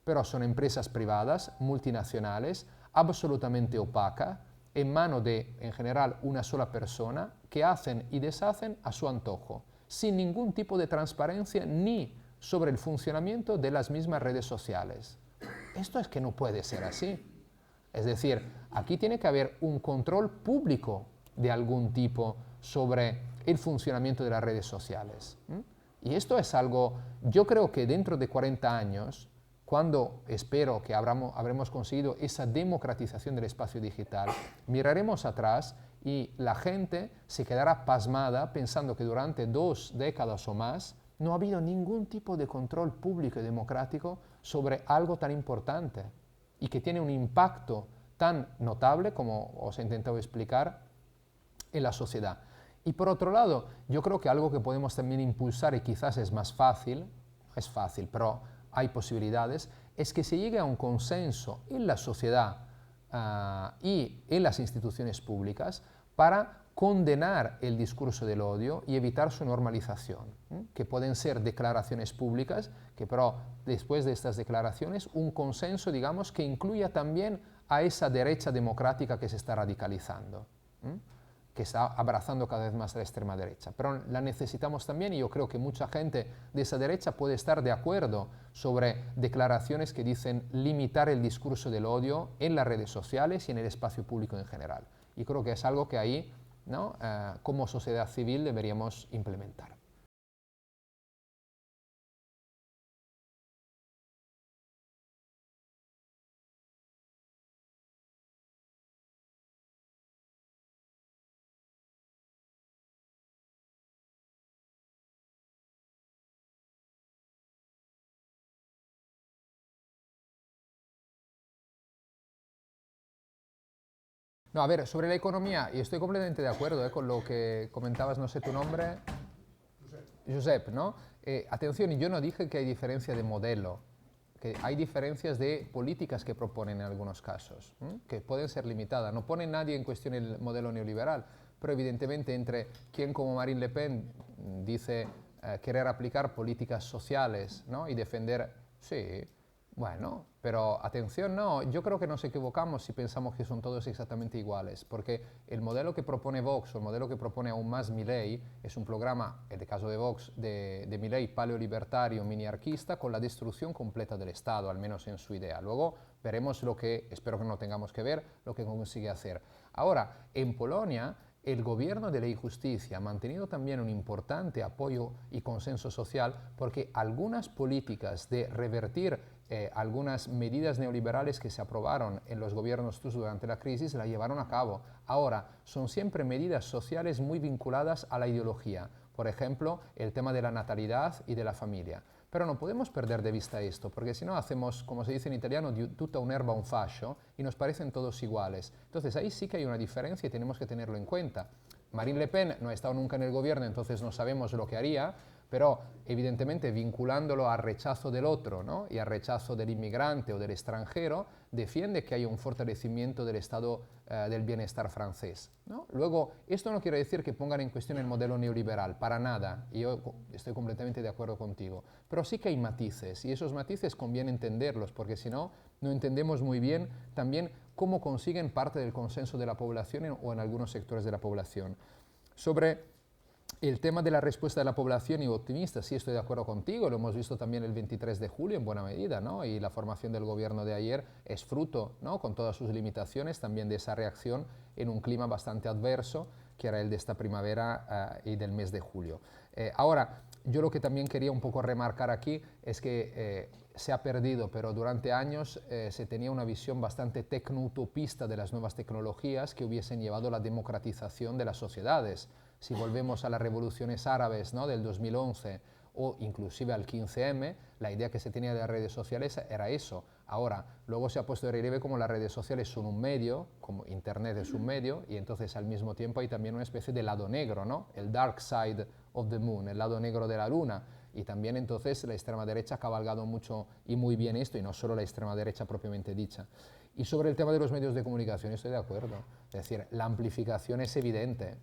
pero son empresas privadas, multinacionales, absolutamente opacas, en manos de, en general, una sola persona, que hacen y deshacen a su antojo, sin ningún tipo de transparencia ni sobre el funcionamiento de las mismas redes sociales. Esto es que no puede ser así. Es decir, aquí tiene que haber un control público de algún tipo sobre el funcionamiento de las redes sociales. Y esto es algo, yo creo que dentro de 40 años, cuando espero que habremos conseguido esa democratización del espacio digital, miraremos atrás y la gente se quedará pasmada pensando que durante 2 décadas o más no ha habido ningún tipo de control público y democrático sobre algo tan importante y que tiene un impacto tan notable, como os he intentado explicar, en la sociedad. Y por otro lado, yo creo que algo que podemos también impulsar, y quizás es más fácil, pero hay posibilidades, es que se llegue a un consenso en la sociedad y en las instituciones públicas para condenar el discurso del odio y evitar su normalización, que pueden ser declaraciones públicas, que pero después de estas declaraciones un consenso, digamos, que incluya también a esa derecha democrática que se está radicalizando, que está abrazando cada vez más la extrema derecha. Pero la necesitamos también y yo creo que mucha gente de esa derecha puede estar de acuerdo sobre declaraciones que dicen limitar el discurso del odio en las redes sociales y en el espacio público en general. Y creo que es algo que ahí, ¿no? Como sociedad civil deberíamos implementar. No, a ver, sobre la economía, y estoy completamente de acuerdo con lo que comentabas, no sé tu nombre, Josep, ¿no? Atención, yo no dije que hay diferencia de modelo, que hay diferencias de políticas que proponen en algunos casos, que pueden ser limitadas. No pone nadie en cuestión el modelo neoliberal, pero evidentemente entre quien como Marine Le Pen dice querer aplicar políticas sociales, ¿no? Y defender, sí, bueno, pero atención, no, yo creo que nos equivocamos si pensamos que son todos exactamente iguales, porque el modelo que propone Vox o el modelo que propone aún más Milei es un programa, en el caso de Vox, de Milei, paleolibertario, miniarquista, con la destrucción completa del Estado, al menos en su idea. Luego veremos lo que, espero que no tengamos que ver, lo que consigue hacer. Ahora, en Polonia, el gobierno de Ley y Justicia ha mantenido también un importante apoyo y consenso social porque algunas políticas de revertir algunas medidas neoliberales que se aprobaron en los gobiernos Tusk durante la crisis la llevaron a cabo. Ahora, son siempre medidas sociales muy vinculadas a la ideología. Por ejemplo, el tema de la natalidad y de la familia. Pero no podemos perder de vista esto, porque si no hacemos, como se dice en italiano, tutta un'erba un fascio, y nos parecen todos iguales. Entonces ahí sí que hay una diferencia y tenemos que tenerlo en cuenta. Marine Le Pen no ha estado nunca en el gobierno, entonces no sabemos lo que haría, pero evidentemente vinculándolo al rechazo del otro, ¿no? Y al rechazo del inmigrante o del extranjero, defiende que haya un fortalecimiento del estado del bienestar francés, ¿no? Luego, esto no quiere decir que pongan en cuestión el modelo neoliberal, para nada, y yo estoy completamente de acuerdo contigo, pero sí que hay matices, y esos matices conviene entenderlos, porque si no, no entendemos muy bien también cómo consiguen parte del consenso de la población o en algunos sectores de la población. Sobre el tema de la respuesta de la población y optimista, sí estoy de acuerdo contigo, lo hemos visto también el 23 de julio en buena medida, ¿no? Y la formación del gobierno de ayer es fruto, ¿no? Con todas sus limitaciones, también de esa reacción en un clima bastante adverso, que era el de esta primavera y del mes de julio. Ahora, yo lo que también quería un poco remarcar aquí es que se ha perdido, pero durante años se tenía una visión bastante tecno-utopista de las nuevas tecnologías que hubiesen llevado a la democratización de las sociedades. Si volvemos a las revoluciones árabes, ¿no? Del 2011 o inclusive al 15M, la idea que se tenía de las redes sociales era eso. Ahora, luego se ha puesto de relieve como las redes sociales son un medio, como Internet es un medio, y entonces al mismo tiempo hay también una especie de lado negro, ¿no? El dark side of the moon, el lado negro de la luna. Y también entonces la extrema derecha ha cabalgado mucho y muy bien esto, y no solo la extrema derecha propiamente dicha. Y sobre el tema de los medios de comunicación estoy de acuerdo. Es decir, la amplificación es evidente.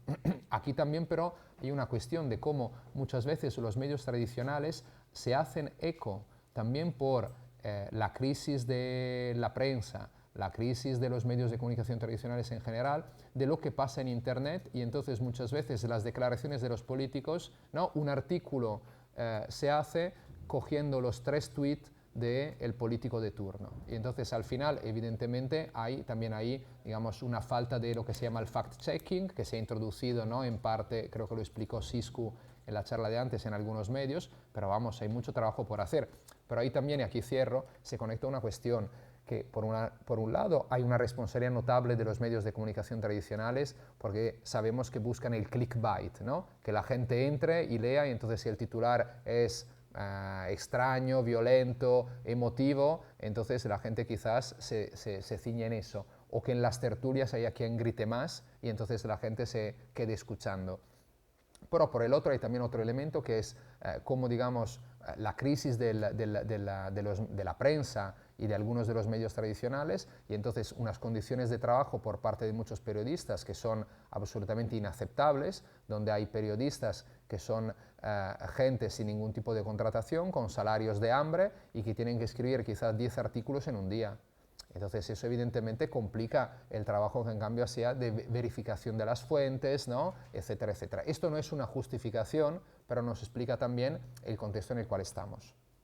Aquí también, pero hay una cuestión de cómo muchas veces los medios tradicionales se hacen eco también por la crisis de la prensa, la crisis de los medios de comunicación tradicionales en general, de lo que pasa en Internet, y entonces muchas veces las declaraciones de los políticos, ¿no? Un artículo se hace cogiendo los 3 tweets del político de turno. Y entonces al final, evidentemente, hay también ahí, digamos, una falta de lo que se llama el fact-checking, que se ha introducido, ¿no? En parte, creo que lo explicó Siscu en la charla de antes en algunos medios, pero vamos, hay mucho trabajo por hacer. Pero ahí también, y aquí cierro, se conecta una cuestión que por un lado hay una responsabilidad notable de los medios de comunicación tradicionales porque sabemos que buscan el clickbait, ¿no? Que la gente entre y lea y entonces si el titular es extraño, violento, emotivo, entonces la gente quizás se ciñe en eso, o que en las tertulias haya quien grite más y entonces la gente se quede escuchando. pero por el otro hay también otro elemento que es cómo, digamos, la crisis de la prensa y de algunos de los medios tradicionales, y entonces unas condiciones de trabajo por parte de muchos periodistas que son absolutamente inaceptables, donde hay periodistas que son gente sin ningún tipo de contratación, con salarios de hambre y que tienen que escribir quizás 10 artículos en un día. Entonces eso evidentemente complica el trabajo que en cambio hacía de verificación de las fuentes, ¿no? Etcétera, etcétera. Esto no es una justificación, pero nos explica también el contexto en el cual estamos.